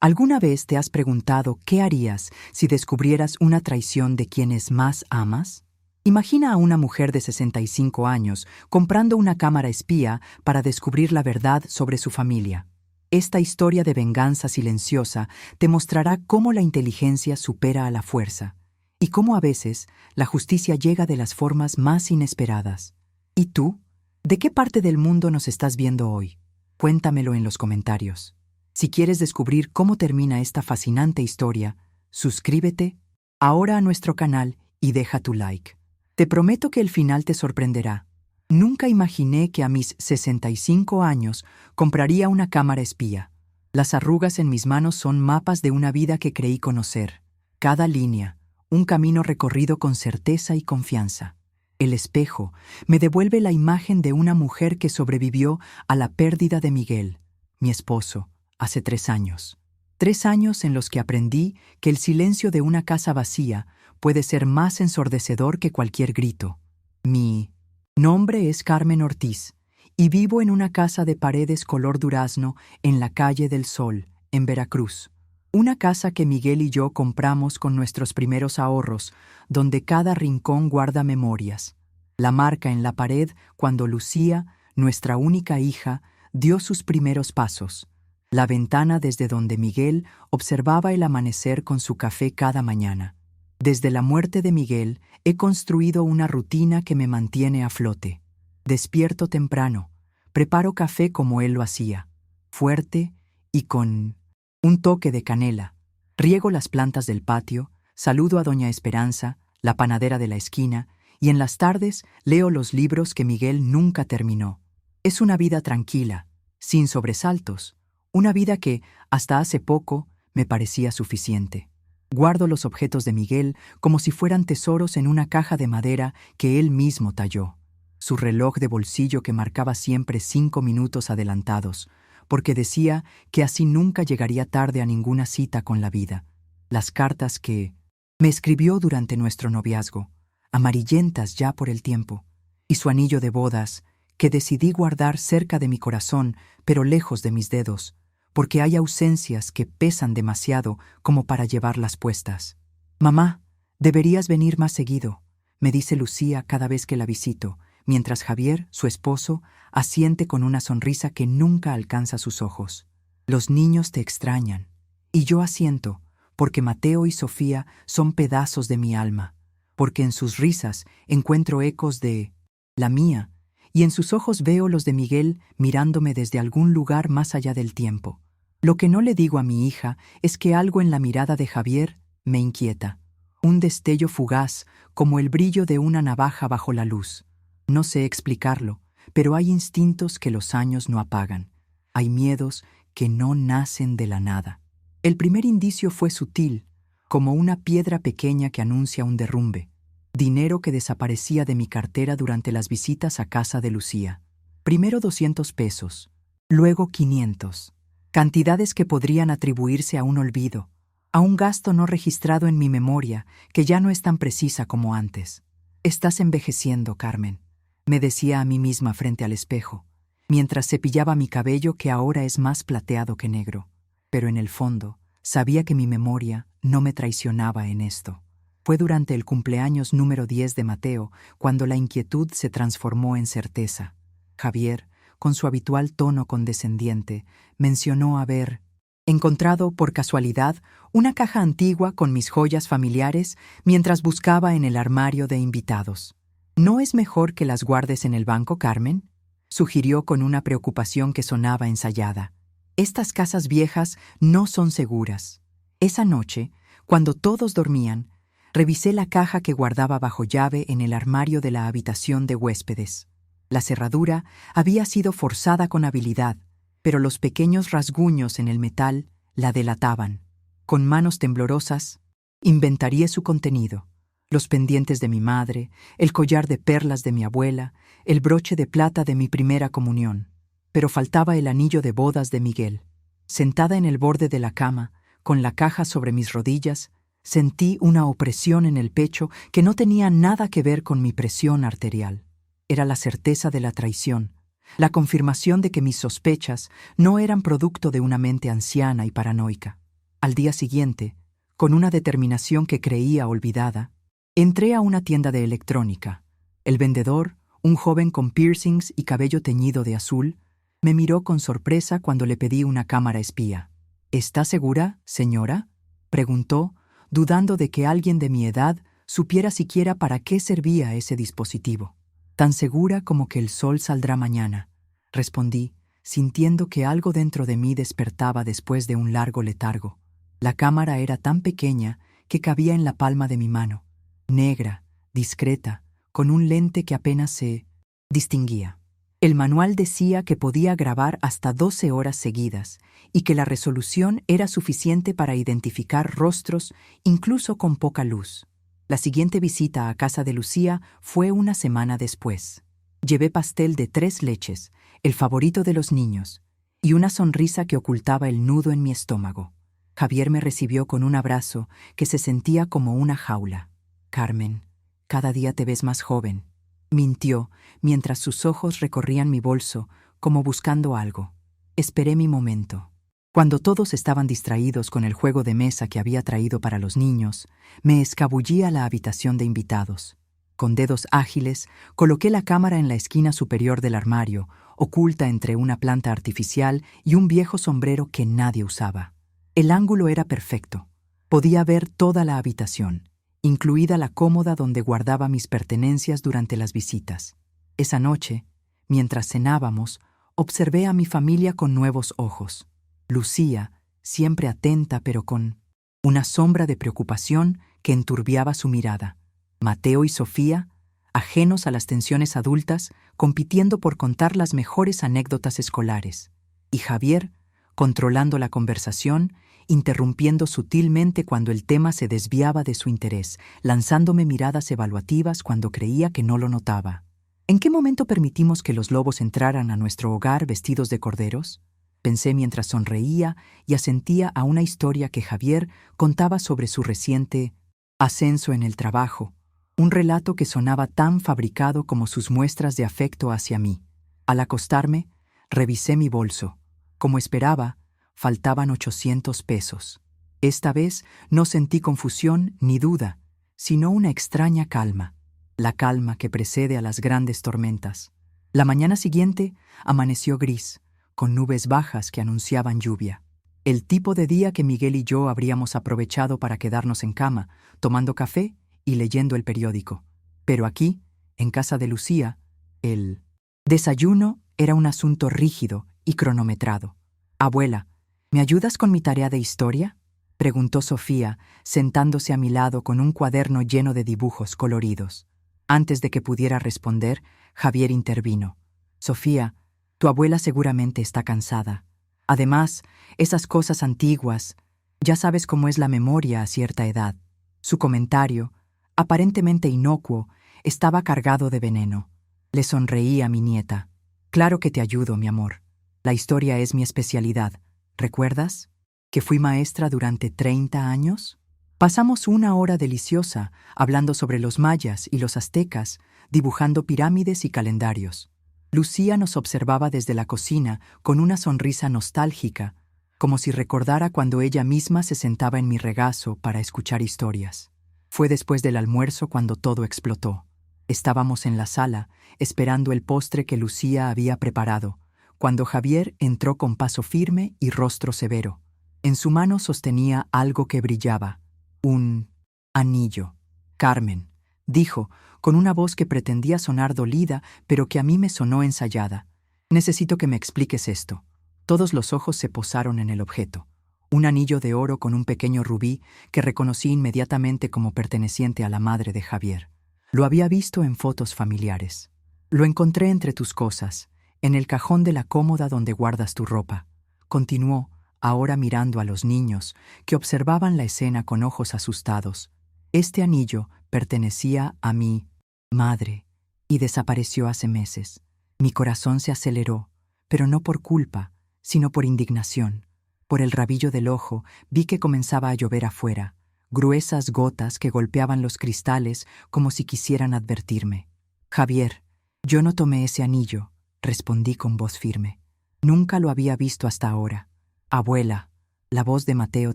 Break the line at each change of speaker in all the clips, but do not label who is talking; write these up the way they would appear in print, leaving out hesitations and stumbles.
¿Alguna vez te has preguntado qué harías si descubrieras una traición de quienes más amas? Imagina a una mujer de 65 años comprando una cámara espía para descubrir la verdad sobre su familia. Esta historia de venganza silenciosa te mostrará cómo la inteligencia supera a la fuerza y cómo a veces la justicia llega de las formas más inesperadas. ¿Y tú? ¿De qué parte del mundo nos estás viendo hoy? Cuéntamelo en los comentarios. Si quieres descubrir cómo termina esta fascinante historia, suscríbete ahora a nuestro canal y deja tu like. Te prometo que el final te sorprenderá. Nunca imaginé que a mis 65 años compraría una cámara espía. Las arrugas en mis manos son mapas de una vida que creí conocer. Cada línea, un camino recorrido con certeza y confianza. El espejo me devuelve la imagen de una mujer que sobrevivió a la pérdida de Miguel, mi esposo, hace 3 años. 3 años en los que aprendí que el silencio de una casa vacía puede ser más ensordecedor que cualquier grito. Mi nombre es Carmen Ortiz y vivo en una casa de paredes color durazno en la Calle del Sol, en Veracruz. Una casa que Miguel y yo compramos con nuestros primeros ahorros, donde cada rincón guarda memorias. La marca en la pared cuando Lucía, nuestra única hija, dio sus primeros pasos. La ventana desde donde Miguel observaba el amanecer con su café cada mañana. Desde la muerte de Miguel he construido una rutina que me mantiene a flote. Despierto temprano, preparo café como él lo hacía, fuerte y con un toque de canela. Riego las plantas del patio, saludo a Doña Esperanza, la panadera de la esquina, y en las tardes leo los libros que Miguel nunca terminó. Es una vida tranquila, sin sobresaltos. Una vida que, hasta hace poco, me parecía suficiente. Guardo los objetos de Miguel como si fueran tesoros en una caja de madera que él mismo talló. Su reloj de bolsillo que marcaba siempre 5 minutos adelantados, porque decía que así nunca llegaría tarde a ninguna cita con la vida. Las cartas que me escribió durante nuestro noviazgo, amarillentas ya por el tiempo, y su anillo de bodas, que decidí guardar cerca de mi corazón, pero lejos de mis dedos, porque hay ausencias que pesan demasiado como para llevarlas puestas. «Mamá, deberías venir más seguido», me dice Lucía cada vez que la visito, mientras Javier, su esposo, asiente con una sonrisa que nunca alcanza sus ojos. Los niños te extrañan, y yo asiento, porque Mateo y Sofía son pedazos de mi alma, porque en sus risas encuentro ecos de la mía, y en sus ojos veo los de Miguel mirándome desde algún lugar más allá del tiempo. Lo que no le digo a mi hija es que algo en la mirada de Javier me inquieta. Un destello fugaz, como el brillo de una navaja bajo la luz. No sé explicarlo, pero hay instintos que los años no apagan. Hay miedos que no nacen de la nada. El primer indicio fue sutil, como una piedra pequeña que anuncia un derrumbe. Dinero que desaparecía de mi cartera durante las visitas a casa de Lucía. Primero 200 pesos, luego 500. Cantidades que podrían atribuirse a un olvido, a un gasto no registrado en mi memoria que ya no es tan precisa como antes. «Estás envejeciendo, Carmen», me decía a mí misma frente al espejo, mientras cepillaba mi cabello que ahora es más plateado que negro. Pero en el fondo, sabía que mi memoria no me traicionaba en esto. Fue durante el cumpleaños número 10 de Mateo cuando la inquietud se transformó en certeza. Javier, con su habitual tono condescendiente, mencionó haber encontrado por casualidad una caja antigua con mis joyas familiares mientras buscaba en el armario de invitados. «¿No es mejor que las guardes en el banco, Carmen?», sugirió con una preocupación que sonaba ensayada. «Estas casas viejas no son seguras». Esa noche, cuando todos dormían, revisé la caja que guardaba bajo llave en el armario de la habitación de huéspedes. La cerradura había sido forzada con habilidad, pero los pequeños rasguños en el metal la delataban. Con manos temblorosas, inventarié su contenido. Los pendientes de mi madre, el collar de perlas de mi abuela, el broche de plata de mi primera comunión. Pero faltaba el anillo de bodas de Miguel. Sentada en el borde de la cama, con la caja sobre mis rodillas, sentí una opresión en el pecho que no tenía nada que ver con mi presión arterial. Era la certeza de la traición, la confirmación de que mis sospechas no eran producto de una mente anciana y paranoica. Al día siguiente, con una determinación que creía olvidada, entré a una tienda de electrónica. El vendedor, un joven con piercings y cabello teñido de azul, me miró con sorpresa cuando le pedí una cámara espía. ¿Está segura, señora?, preguntó, dudando de que alguien de mi edad supiera siquiera para qué servía ese dispositivo. Tan segura como que el sol saldrá mañana, respondí, sintiendo que algo dentro de mí despertaba después de un largo letargo. La cámara era tan pequeña que cabía en la palma de mi mano, negra, discreta, con un lente que apenas se distinguía. El manual decía que podía grabar hasta 12 horas seguidas y que la resolución era suficiente para identificar rostros incluso con poca luz. La siguiente visita a casa de Lucía fue una semana después. Llevé pastel de 3 leches, el favorito de los niños, y una sonrisa que ocultaba el nudo en mi estómago. Javier me recibió con un abrazo que se sentía como una jaula. «Carmen, cada día te ves más joven», mintió mientras sus ojos recorrían mi bolso como buscando algo. Esperé mi momento. Cuando todos estaban distraídos con el juego de mesa que había traído para los niños, me escabullí a la habitación de invitados. Con dedos ágiles, coloqué la cámara en la esquina superior del armario, oculta entre una planta artificial y un viejo sombrero que nadie usaba. El ángulo era perfecto. Podía ver toda la habitación, incluida la cómoda donde guardaba mis pertenencias durante las visitas. Esa noche, mientras cenábamos, observé a mi familia con nuevos ojos. Lucía, siempre atenta pero con una sombra de preocupación que enturbiaba su mirada. Mateo y Sofía, ajenos a las tensiones adultas, compitiendo por contar las mejores anécdotas escolares. Y Javier, controlando la conversación, interrumpiendo sutilmente cuando el tema se desviaba de su interés, lanzándome miradas evaluativas cuando creía que no lo notaba. ¿En qué momento permitimos que los lobos entraran a nuestro hogar vestidos de corderos?, pensé mientras sonreía y asentía a una historia que Javier contaba sobre su reciente ascenso en el trabajo, un relato que sonaba tan fabricado como sus muestras de afecto hacia mí. Al acostarme, revisé mi bolso. Como esperaba, faltaban 800 pesos. Esta vez no sentí confusión ni duda, sino una extraña calma, la calma que precede a las grandes tormentas. La mañana siguiente amaneció gris, con nubes bajas que anunciaban lluvia. El tipo de día que Miguel y yo habríamos aprovechado para quedarnos en cama, tomando café y leyendo el periódico. Pero aquí, en casa de Lucía, el desayuno era un asunto rígido y cronometrado. «Abuela, ¿me ayudas con mi tarea de historia?», preguntó Sofía, sentándose a mi lado con un cuaderno lleno de dibujos coloridos. Antes de que pudiera responder, Javier intervino. «Sofía, tu abuela seguramente está cansada. Además, esas cosas antiguas, ya sabes cómo es la memoria a cierta edad». Su comentario, aparentemente inocuo, estaba cargado de veneno. Le sonreí a mi nieta. «Claro que te ayudo, mi amor. La historia es mi especialidad. ¿Recuerdas que fui maestra durante 30 años? Pasamos una hora deliciosa hablando sobre los mayas y los aztecas, dibujando pirámides y calendarios. Lucía nos observaba desde la cocina con una sonrisa nostálgica, como si recordara cuando ella misma se sentaba en mi regazo para escuchar historias. Fue después del almuerzo cuando todo explotó. Estábamos en la sala, esperando el postre que Lucía había preparado, cuando Javier entró con paso firme y rostro severo. En su mano sostenía algo que brillaba, un anillo. «Carmen», dijo, con una voz que pretendía sonar dolida, pero que a mí me sonó ensayada. «Necesito que me expliques esto». Todos los ojos se posaron en el objeto. Un anillo de oro con un pequeño rubí que reconocí inmediatamente como perteneciente a la madre de Javier. Lo había visto en fotos familiares. «Lo encontré entre tus cosas, en el cajón de la cómoda donde guardas tu ropa», continuó, ahora mirando a los niños, que observaban la escena con ojos asustados. «Este anillo pertenecía a mi madre y desapareció hace meses. Mi corazón se aceleró, pero no por culpa, sino por indignación. Por el rabillo del ojo vi que comenzaba a llover afuera, gruesas gotas que golpeaban los cristales como si quisieran advertirme. «Javier, yo no tomé ese anillo», respondí con voz firme. «Nunca lo había visto hasta ahora. Abuela», La voz de Mateo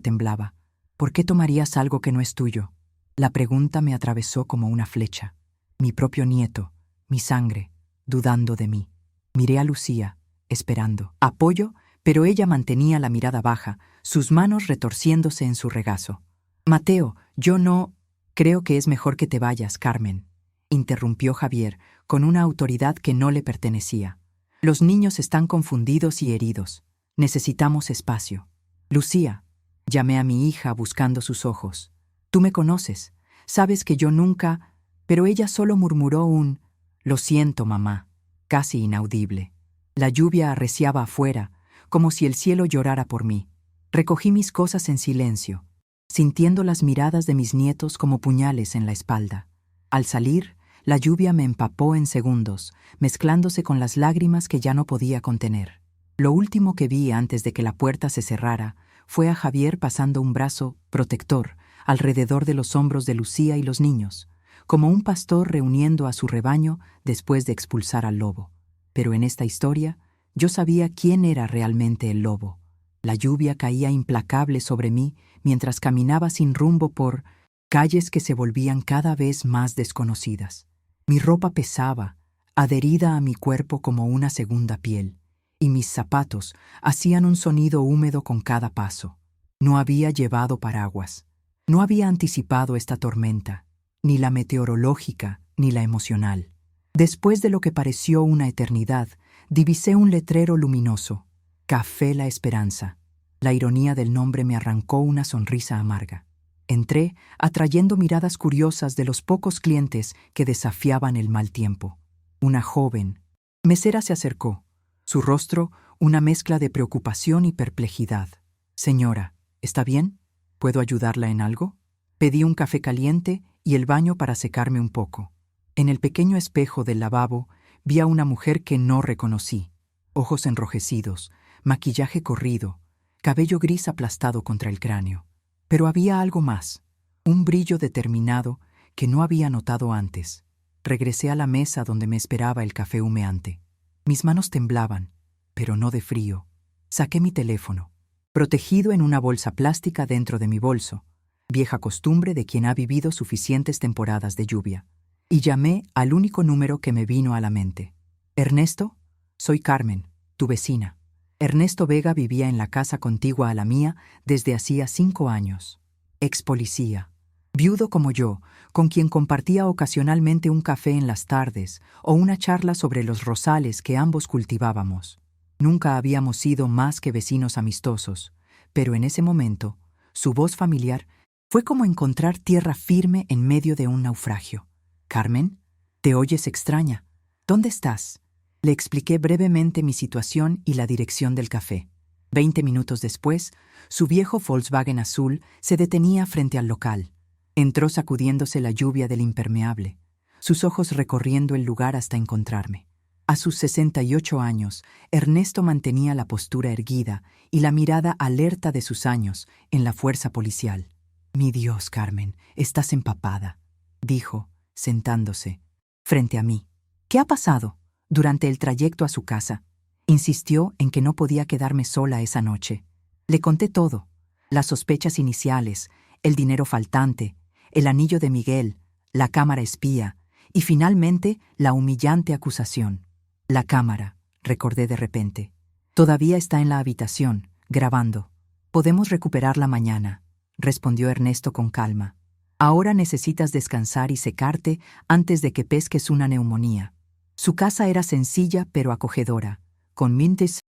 temblaba. ¿Por qué tomarías algo que no es tuyo? La pregunta me atravesó como una flecha. Mi propio nieto, mi sangre, dudando de mí. Miré a Lucía, esperando apoyo, pero ella mantenía la mirada baja, sus manos retorciéndose en su regazo. Mateo, yo no... Creo que es mejor que te vayas, Carmen, interrumpió Javier, con una autoridad que no le pertenecía. Los niños están confundidos y heridos. Necesitamos espacio. Lucía, llamé a mi hija buscando sus ojos. Tú me conoces. Sabes que yo nunca... Pero ella solo murmuró un «Lo siento, mamá», casi inaudible. La lluvia arreciaba afuera, como si el cielo llorara por mí. Recogí mis cosas en silencio, sintiendo las miradas de mis nietos como puñales en la espalda. Al salir, la lluvia me empapó en segundos, mezclándose con las lágrimas que ya no podía contener. Lo último que vi antes de que la puerta se cerrara fue a Javier pasando un brazo protector alrededor de los hombros de Lucía y los niños, como un pastor reuniendo a su rebaño después de expulsar al lobo. Pero en esta historia, yo sabía quién era realmente el lobo. La lluvia caía implacable sobre mí mientras caminaba sin rumbo por calles que se volvían cada vez más desconocidas. Mi ropa pesaba, adherida a mi cuerpo como una segunda piel, y mis zapatos hacían un sonido húmedo con cada paso. No había llevado paraguas. No había anticipado esta tormenta, ni la meteorológica ni la emocional. Después de lo que pareció una eternidad, divisé un letrero luminoso: Café La Esperanza. La ironía del nombre me arrancó una sonrisa amarga. Entré, atrayendo miradas curiosas de los pocos clientes que desafiaban el mal tiempo. Una joven mesera se acercó, su rostro una mezcla de preocupación y perplejidad. «Señora, ¿está bien? ¿Puedo ayudarla en algo?» Pedí un café caliente y el baño para secarme un poco. En el pequeño espejo del lavabo vi a una mujer que no reconocí. Ojos enrojecidos, maquillaje corrido, cabello gris aplastado contra el cráneo. Pero había algo más, un brillo determinado que no había notado antes. Regresé a la mesa donde me esperaba el café humeante. Mis manos temblaban, pero no de frío. Saqué mi teléfono, protegido en una bolsa plástica dentro de mi bolso, vieja costumbre de quien ha vivido suficientes temporadas de lluvia, y llamé al único número que me vino a la mente. «Ernesto, soy Carmen, tu vecina». Ernesto Vega vivía en la casa contigua a la mía desde hacía 5 años. Ex policía, viudo como yo, con quien compartía ocasionalmente un café en las tardes o una charla sobre los rosales que ambos cultivábamos. Nunca habíamos sido más que vecinos amistosos, pero en ese momento, su voz familiar fue como encontrar tierra firme en medio de un naufragio. «Carmen, te oyes extraña. ¿Dónde estás?» Le expliqué brevemente mi situación y la dirección del café. 20 minutos después, su viejo Volkswagen azul se detenía frente al local. Entró sacudiéndose la lluvia del impermeable, sus ojos recorriendo el lugar hasta encontrarme. A sus 68 años, Ernesto mantenía la postura erguida y la mirada alerta de sus años en la fuerza policial. «Mi Dios, Carmen, estás empapada», dijo, sentándose frente a mí. «¿Qué ha pasado?» Durante el trayecto a su casa, insistió en que no podía quedarme sola esa noche. Le conté todo: las sospechas iniciales, el dinero faltante, el anillo de Miguel, la cámara espía y finalmente la humillante acusación. «La cámara», recordé de repente. «Todavía está en la habitación, grabando. Podemos recuperarla mañana», respondió Ernesto con calma. «Ahora necesitas descansar y secarte antes de que pesques una neumonía». Su casa era sencilla pero acogedora, con mintes,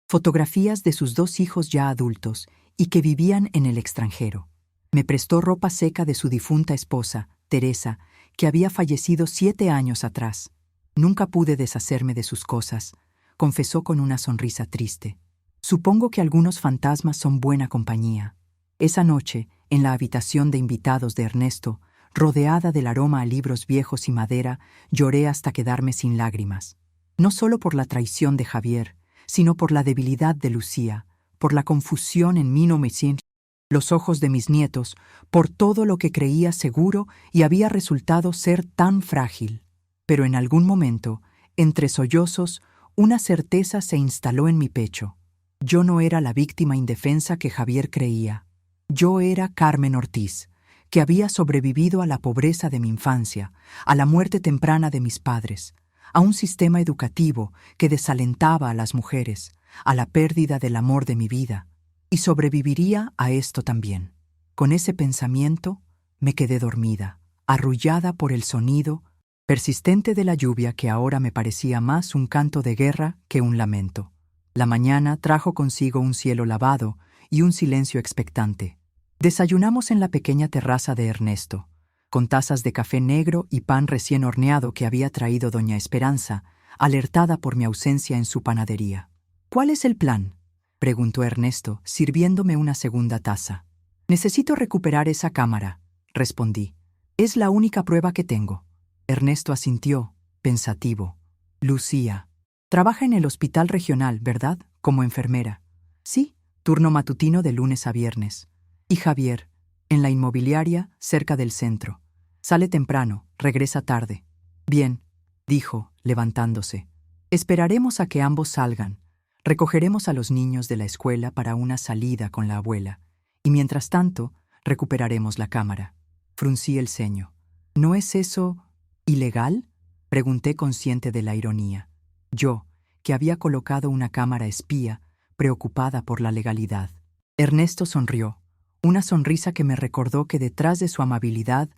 fotografías de sus 2 hijos ya adultos y que vivían en el extranjero. Me prestó ropa seca de su difunta esposa, Teresa, que había fallecido 7 años atrás. «Nunca pude deshacerme de sus cosas», confesó con una sonrisa triste. «Supongo que algunos fantasmas son buena compañía». Esa noche, en la habitación de invitados de Ernesto, rodeada del aroma a libros viejos y madera, lloré hasta quedarme sin lágrimas. No solo por la traición de Javier, sino por la debilidad de Lucía, por la confusión en mi nombre, los ojos de mis nietos, por todo lo que creía seguro y había resultado ser tan frágil. Pero en algún momento, entre sollozos, una certeza se instaló en mi pecho. Yo no era la víctima indefensa que Javier creía. Yo era Carmen Ortiz, que había sobrevivido a la pobreza de mi infancia, a la muerte temprana de mis padres, a un sistema educativo que desalentaba a las mujeres, a la pérdida del amor de mi vida, y sobreviviría a esto también. Con ese pensamiento me quedé dormida, arrullada por el sonido persistente de la lluvia que ahora me parecía más un canto de guerra que un lamento. La mañana trajo consigo un cielo lavado y un silencio expectante. Desayunamos en la pequeña terraza de Ernesto, con tazas de café negro y pan recién horneado que había traído doña Esperanza, alertada por mi ausencia en su panadería. «¿Cuál es el plan?», preguntó Ernesto, sirviéndome una segunda taza. «Necesito recuperar esa cámara», respondí. «Es la única prueba que tengo». Ernesto asintió, pensativo. «Lucía. Trabaja en el hospital regional, ¿verdad? Como enfermera». «Sí, turno matutino de lunes a viernes». «Y Javier, en la inmobiliaria, cerca del centro. Sale temprano, regresa tarde». «Bien», dijo, levantándose. «Esperaremos a que ambos salgan. Recogeremos a los niños de la escuela para una salida con la abuela. Y mientras tanto, recuperaremos la cámara». Fruncí el ceño. «¿No es eso ilegal?», pregunté consciente de la ironía. Yo, que había colocado una cámara espía, preocupada por la legalidad. Ernesto sonrió, una sonrisa que me recordó que detrás de su amabilidad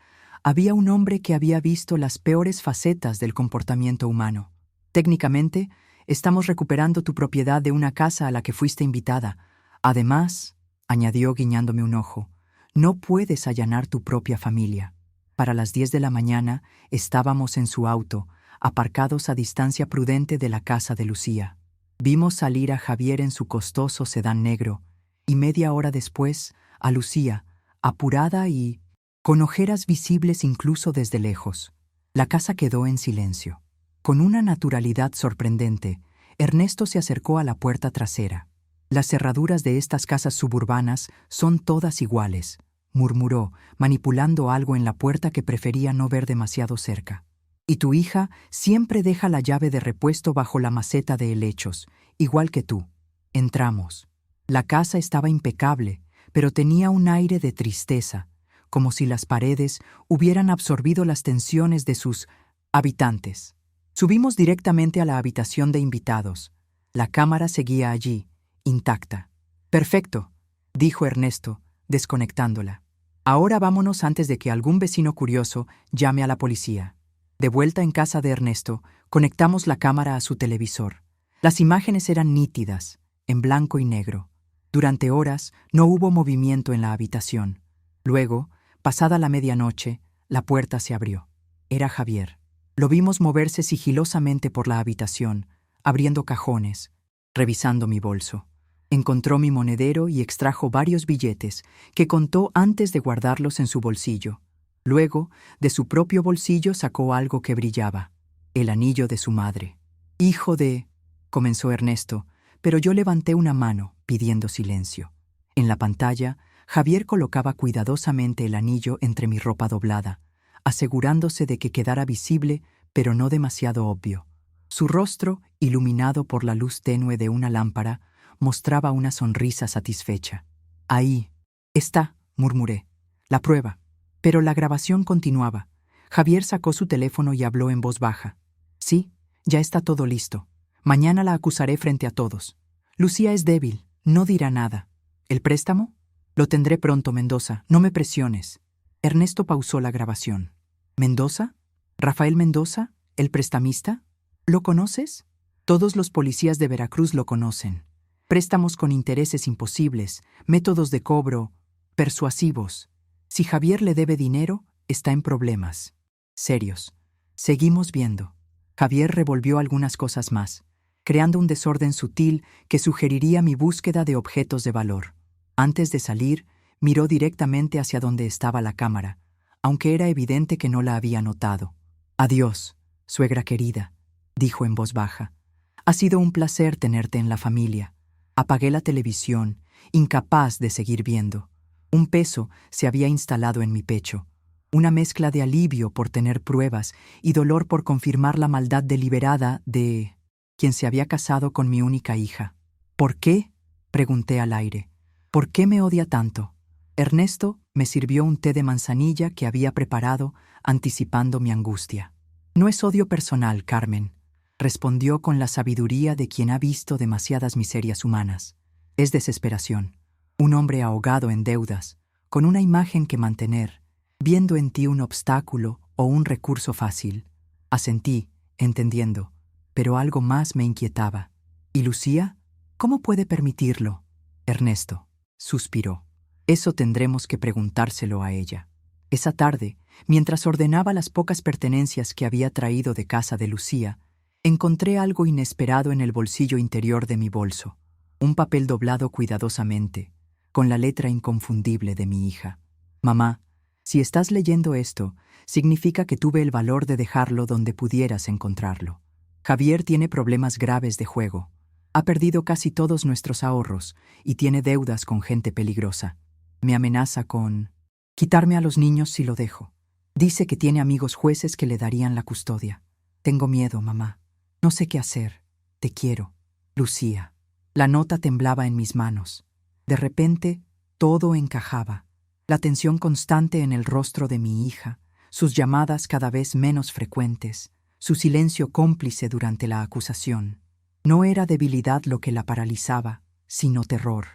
había un hombre que había visto las peores facetas del comportamiento humano. «Técnicamente, estamos recuperando tu propiedad de una casa a la que fuiste invitada. Además», añadió guiñándome un ojo, «no puedes allanar tu propia familia». Para las 10 de la mañana estábamos en su auto, aparcados a distancia prudente de la casa de Lucía. Vimos salir a Javier en su costoso sedán negro, y media hora después a Lucía, apurada y con ojeras visibles incluso desde lejos. La casa quedó en silencio. Con una naturalidad sorprendente, Ernesto se acercó a la puerta trasera. «Las cerraduras de estas casas suburbanas son todas iguales», murmuró, manipulando algo en la puerta que prefería no ver demasiado cerca. «Y tu hija siempre deja la llave de repuesto bajo la maceta de helechos, igual que tú». Entramos. La casa estaba impecable, pero tenía un aire de tristeza, como si las paredes hubieran absorbido las tensiones de sus habitantes. Subimos directamente a la habitación de invitados. La cámara seguía allí, intacta. «Perfecto», dijo Ernesto, desconectándola. «Ahora vámonos antes de que algún vecino curioso llame a la policía». De vuelta en casa de Ernesto, conectamos la cámara a su televisor. Las imágenes eran nítidas, en blanco y negro. Durante horas no hubo movimiento en la habitación. Luego, pasada la medianoche, la puerta se abrió. Era Javier. Lo vimos moverse sigilosamente por la habitación, abriendo cajones, revisando mi bolso. Encontró mi monedero y extrajo varios billetes que contó antes de guardarlos en su bolsillo. Luego, de su propio bolsillo sacó algo que brillaba, el anillo de su madre. «Hijo de…», comenzó Ernesto, pero yo levanté una mano, pidiendo silencio. En la pantalla, Javier colocaba cuidadosamente el anillo entre mi ropa doblada, asegurándose de que quedara visible, pero no demasiado obvio. Su rostro, iluminado por la luz tenue de una lámpara, mostraba una sonrisa satisfecha. «Ahí está», murmuré, «la prueba». Pero la grabación continuaba. Javier sacó su teléfono y habló en voz baja. «Sí, ya está todo listo. Mañana la acusaré frente a todos. Lucía es débil, no dirá nada. ¿El préstamo? Lo tendré pronto, Mendoza, no me presiones». Ernesto pausó la grabación. «¿Mendoza? ¿Rafael Mendoza? ¿El prestamista? ¿Lo conoces? Todos los policías de Veracruz lo conocen. Préstamos con intereses imposibles, métodos de cobro persuasivos. Si Javier le debe dinero, está en problemas. Serios. Seguimos viendo». Javier revolvió algunas cosas más, creando un desorden sutil que sugeriría mi búsqueda de objetos de valor. Antes de salir, miró directamente hacia donde estaba la cámara, aunque era evidente que no la había notado. «Adiós, suegra querida», dijo en voz baja. «Ha sido un placer tenerte en la familia». Apagué la televisión, incapaz de seguir viendo. Un peso se había instalado en mi pecho, una mezcla de alivio por tener pruebas y dolor por confirmar la maldad deliberada de quien se había casado con mi única hija. ¿Por qué?, Pregunté al aire. ¿Por qué me odia tanto? Ernesto me sirvió un té de manzanilla que había preparado, anticipando mi angustia. No es odio personal, Carmen, respondió con la sabiduría de quien ha visto demasiadas miserias humanas. Es desesperación. Un hombre ahogado en deudas, con una imagen que mantener, viendo en ti un obstáculo o un recurso fácil. Asentí, entendiendo, pero algo más me inquietaba. ¿Y Lucía? ¿Cómo puede permitirlo? Ernesto suspiró. Eso tendremos que preguntárselo a ella. Esa tarde, mientras ordenaba las pocas pertenencias que había traído de casa de Lucía, encontré algo inesperado en el bolsillo interior de mi bolso. Un papel doblado cuidadosamente, con la letra inconfundible de mi hija. Mamá, si estás leyendo esto, significa que tuve el valor de dejarlo donde pudieras encontrarlo. Javier tiene problemas graves de juego. Ha perdido casi todos nuestros ahorros y tiene deudas con gente peligrosa. Me amenaza con quitarme a los niños si lo dejo. Dice que tiene amigos jueces que le darían la custodia. Tengo miedo, mamá. No sé qué hacer. Te quiero. Lucía. La nota temblaba en mis manos. De repente, todo encajaba. La tensión constante en el rostro de mi hija, sus llamadas cada vez menos frecuentes, su silencio cómplice durante la acusación. No era debilidad lo que la paralizaba, sino terror.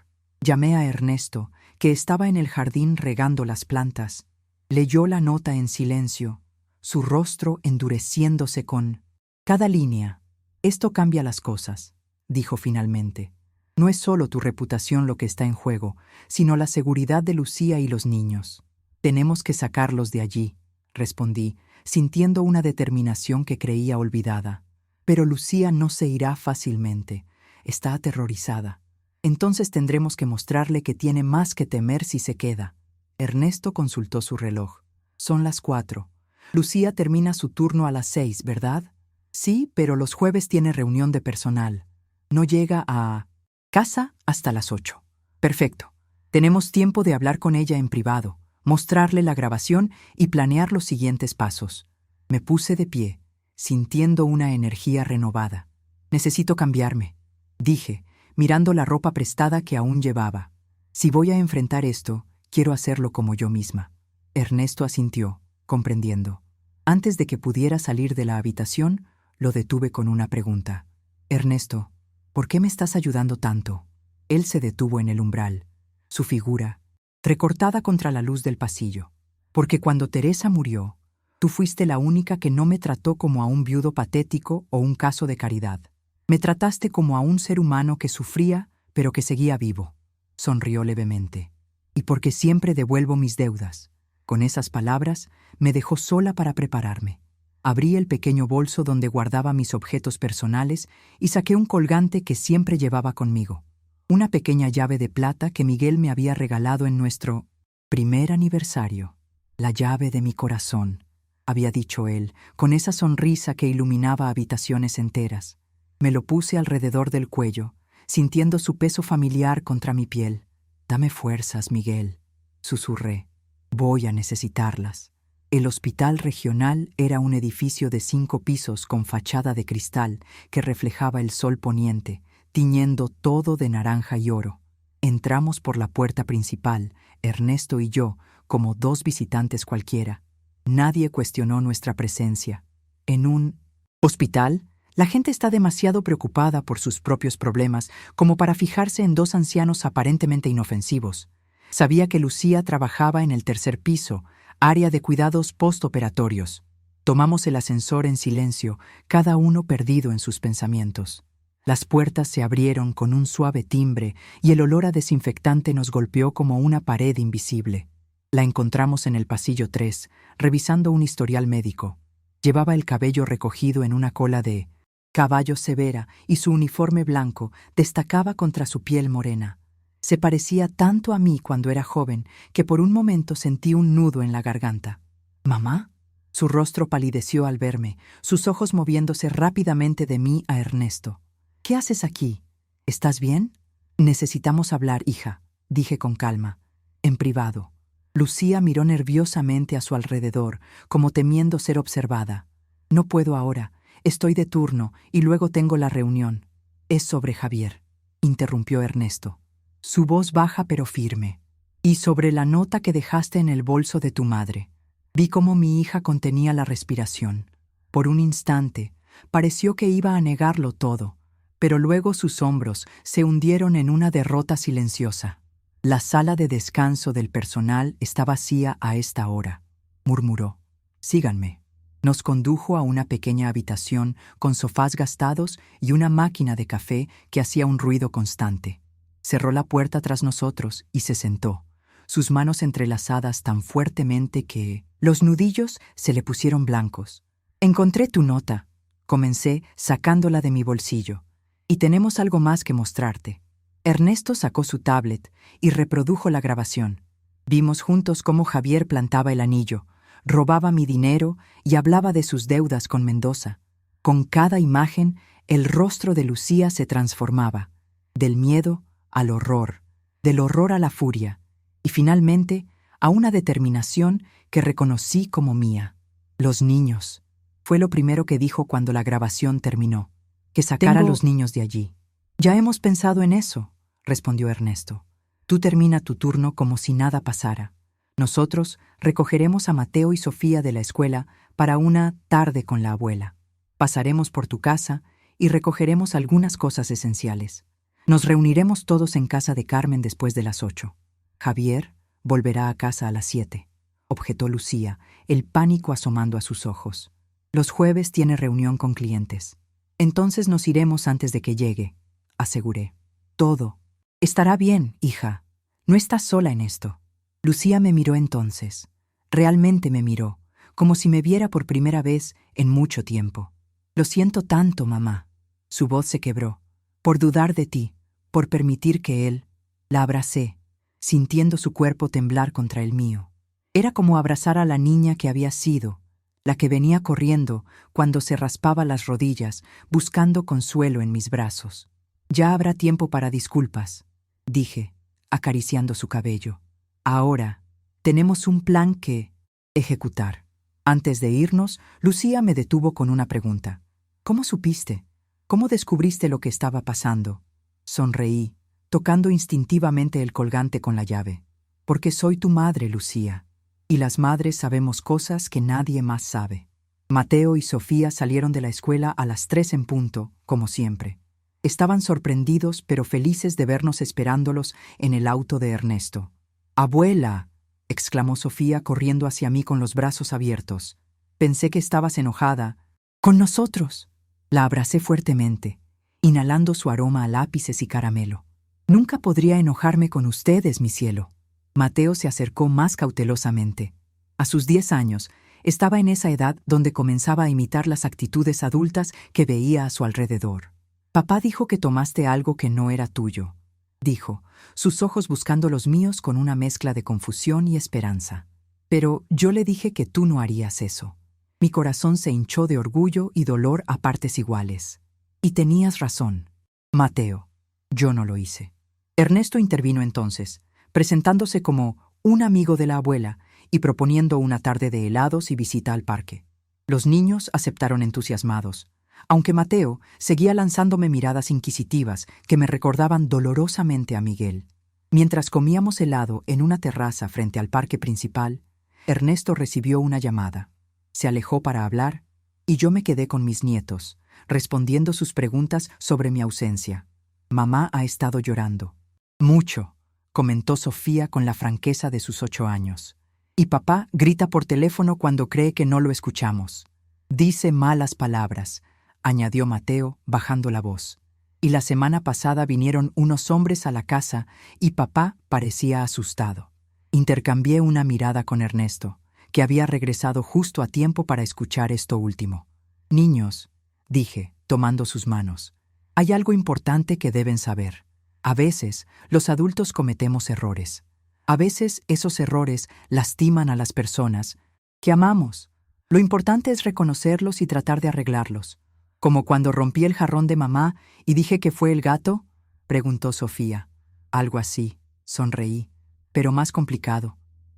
Llamé a Ernesto, que estaba en el jardín regando las plantas. Leyó la nota en silencio, su rostro endureciéndose con cada línea. Esto cambia las cosas, dijo finalmente. No es solo tu reputación lo que está en juego, sino la seguridad de Lucía y los niños. Tenemos que sacarlos de allí, respondí, sintiendo una determinación que creía olvidada. Pero Lucía no se irá fácilmente. Está aterrorizada. Entonces tendremos que mostrarle que tiene más que temer si se queda. Ernesto consultó su reloj. Son las 4. Lucía termina su turno a las 6, ¿verdad? Sí, pero los jueves tiene reunión de personal. No llega a casa hasta las 8. Perfecto. Tenemos tiempo de hablar con ella en privado, mostrarle la grabación y planear los siguientes pasos. Me puse de pie, sintiendo una energía renovada. Necesito cambiarme, dije, mirando la ropa prestada que aún llevaba. Si voy a enfrentar esto, quiero hacerlo como yo misma. Ernesto asintió, comprendiendo. Antes de que pudiera salir de la habitación, lo detuve con una pregunta. Ernesto, ¿por qué me estás ayudando tanto? Él se detuvo en el umbral, su figura, recortada contra la luz del pasillo. Porque cuando Teresa murió, tú fuiste la única que no me trató como a un viudo patético o un caso de caridad. Me trataste como a un ser humano que sufría, pero que seguía vivo. Sonrió levemente. Y porque siempre devuelvo mis deudas. Con esas palabras, me dejó sola para prepararme. Abrí el pequeño bolso donde guardaba mis objetos personales y saqué un colgante que siempre llevaba conmigo. Una pequeña llave de plata que Miguel me había regalado en nuestro primer aniversario. La llave de mi corazón, había dicho él, con esa sonrisa que iluminaba habitaciones enteras. Me lo puse alrededor del cuello, sintiendo su peso familiar contra mi piel. Dame fuerzas, Miguel, susurré. Voy a necesitarlas. El hospital regional era un edificio de 5 pisos con fachada de cristal que reflejaba el sol poniente, tiñendo todo de naranja y oro. Entramos por la puerta principal, Ernesto y yo, como 2 visitantes cualquiera. Nadie cuestionó nuestra presencia. En un hospital, la gente está demasiado preocupada por sus propios problemas como para fijarse en 2 ancianos aparentemente inofensivos. Sabía que Lucía trabajaba en el 3er piso, área de cuidados postoperatorios. Tomamos el ascensor en silencio, cada uno perdido en sus pensamientos. Las puertas se abrieron con un suave timbre y el olor a desinfectante nos golpeó como una pared invisible. La encontramos en el pasillo 3, revisando un historial médico. Llevaba el cabello recogido en una cola de caballo severa y su uniforme blanco destacaba contra su piel morena. Se parecía tanto a mí cuando era joven que por un momento sentí un nudo en la garganta. ¿Mamá? Su rostro palideció al verme, sus ojos moviéndose rápidamente de mí a Ernesto. ¿Qué haces aquí? ¿Estás bien? Necesitamos hablar, hija, dije con calma. En privado. Lucía miró nerviosamente a su alrededor, como temiendo ser observada. No puedo ahora. Estoy de turno y luego tengo la reunión. Es sobre Javier, interrumpió Ernesto. su voz baja pero firme. Y sobre la nota que dejaste en el bolso de tu madre. Vi cómo mi hija contenía la respiración. Por un instante, pareció que iba a negarlo todo, pero luego sus hombros se hundieron en una derrota silenciosa. La sala de descanso del personal está vacía a esta hora, murmuró. Síganme. Nos condujo a una pequeña habitación con sofás gastados y una máquina de café que hacía un ruido constante. Cerró la puerta tras nosotros y se sentó, sus manos entrelazadas tan fuertemente que los nudillos se le pusieron blancos. Encontré tu nota, comencé sacándola de mi bolsillo, y tenemos algo más que mostrarte. Ernesto sacó su tablet y reprodujo la grabación. Vimos juntos cómo Javier plantaba el anillo, robaba mi dinero y hablaba de sus deudas con Mendoza. Con cada imagen, el rostro de Lucía se transformaba, del miedo al horror, del horror a la furia, y finalmente a una determinación que reconocí como mía. Los niños. Fue lo primero que dijo cuando la grabación terminó, que sacara a los niños de allí. Ya hemos pensado en eso, respondió Ernesto. Tú termina tu turno como si nada pasara. Nosotros recogeremos a Mateo y Sofía de la escuela para una tarde con la abuela. Pasaremos por tu casa y recogeremos algunas cosas esenciales. Nos reuniremos todos en casa de Carmen después de las 8. Javier volverá a casa a las 7, objetó Lucía, el pánico asomando a sus ojos. Los jueves tiene reunión con clientes. Entonces nos iremos antes de que llegue, aseguré. Todo estará bien, hija. No estás sola en esto. Lucía me miró entonces. Realmente me miró, como si me viera por primera vez en mucho tiempo. Lo siento tanto, mamá. Su voz se quebró. Por dudar de ti, por permitir que él... La abracé, sintiendo su cuerpo temblar contra el mío. Era como abrazar a la niña que había sido, la que venía corriendo cuando se raspaba las rodillas, buscando consuelo en mis brazos. Ya habrá tiempo para disculpas, dije, acariciando su cabello. Ahora, tenemos un plan que ejecutar. Antes de irnos, Lucía me detuvo con una pregunta. ¿Cómo supiste? ¿Cómo descubriste lo que estaba pasando? Sonreí, tocando instintivamente el colgante con la llave. Porque soy tu madre, Lucía. Y las madres sabemos cosas que nadie más sabe. Mateo y Sofía salieron de la escuela a las 3 en punto, como siempre. Estaban sorprendidos pero felices de vernos esperándolos en el auto de Ernesto. «¡Abuela!», exclamó Sofía corriendo hacia mí con los brazos abiertos. Pensé que estabas enojada. «¡Con nosotros!». La abracé fuertemente, inhalando su aroma a lápices y caramelo. «Nunca podría enojarme con ustedes, mi cielo». Mateo se acercó más cautelosamente. A sus 10 años, estaba en esa edad donde comenzaba a imitar las actitudes adultas que veía a su alrededor. «Papá dijo que tomaste algo que no era tuyo», dijo, sus ojos buscando los míos con una mezcla de confusión y esperanza. «Pero yo le dije que tú no harías eso». Mi corazón se hinchó de orgullo y dolor a partes iguales. «Y tenías razón, Mateo. Yo no lo hice». Ernesto intervino entonces, presentándose como un amigo de la abuela y proponiendo una tarde de helados y visita al parque. Los niños aceptaron entusiasmados, aunque Mateo seguía lanzándome miradas inquisitivas que me recordaban dolorosamente a Miguel. Mientras comíamos helado en una terraza frente al parque principal, Ernesto recibió una llamada. Se alejó para hablar y yo me quedé con mis nietos, respondiendo sus preguntas sobre mi ausencia. «Mamá ha estado llorando». «Mucho», comentó Sofía con la franqueza de sus 8 años. «Y papá grita por teléfono cuando cree que no lo escuchamos. Dice malas palabras», añadió Mateo, bajando la voz. «Y la semana pasada vinieron unos hombres a la casa y papá parecía asustado». Intercambié una mirada con Ernesto, que había regresado justo a tiempo para escuchar esto último. «Niños», dije, tomando sus manos, «hay algo importante que deben saber. A veces, los adultos cometemos errores. A veces, esos errores lastiman a las personas que amamos. Lo importante es reconocerlos y tratar de arreglarlos. ¿Como cuando rompí el jarrón de mamá y dije que fue el gato?», preguntó Sofía. «Algo así», sonreí, «pero más complicado.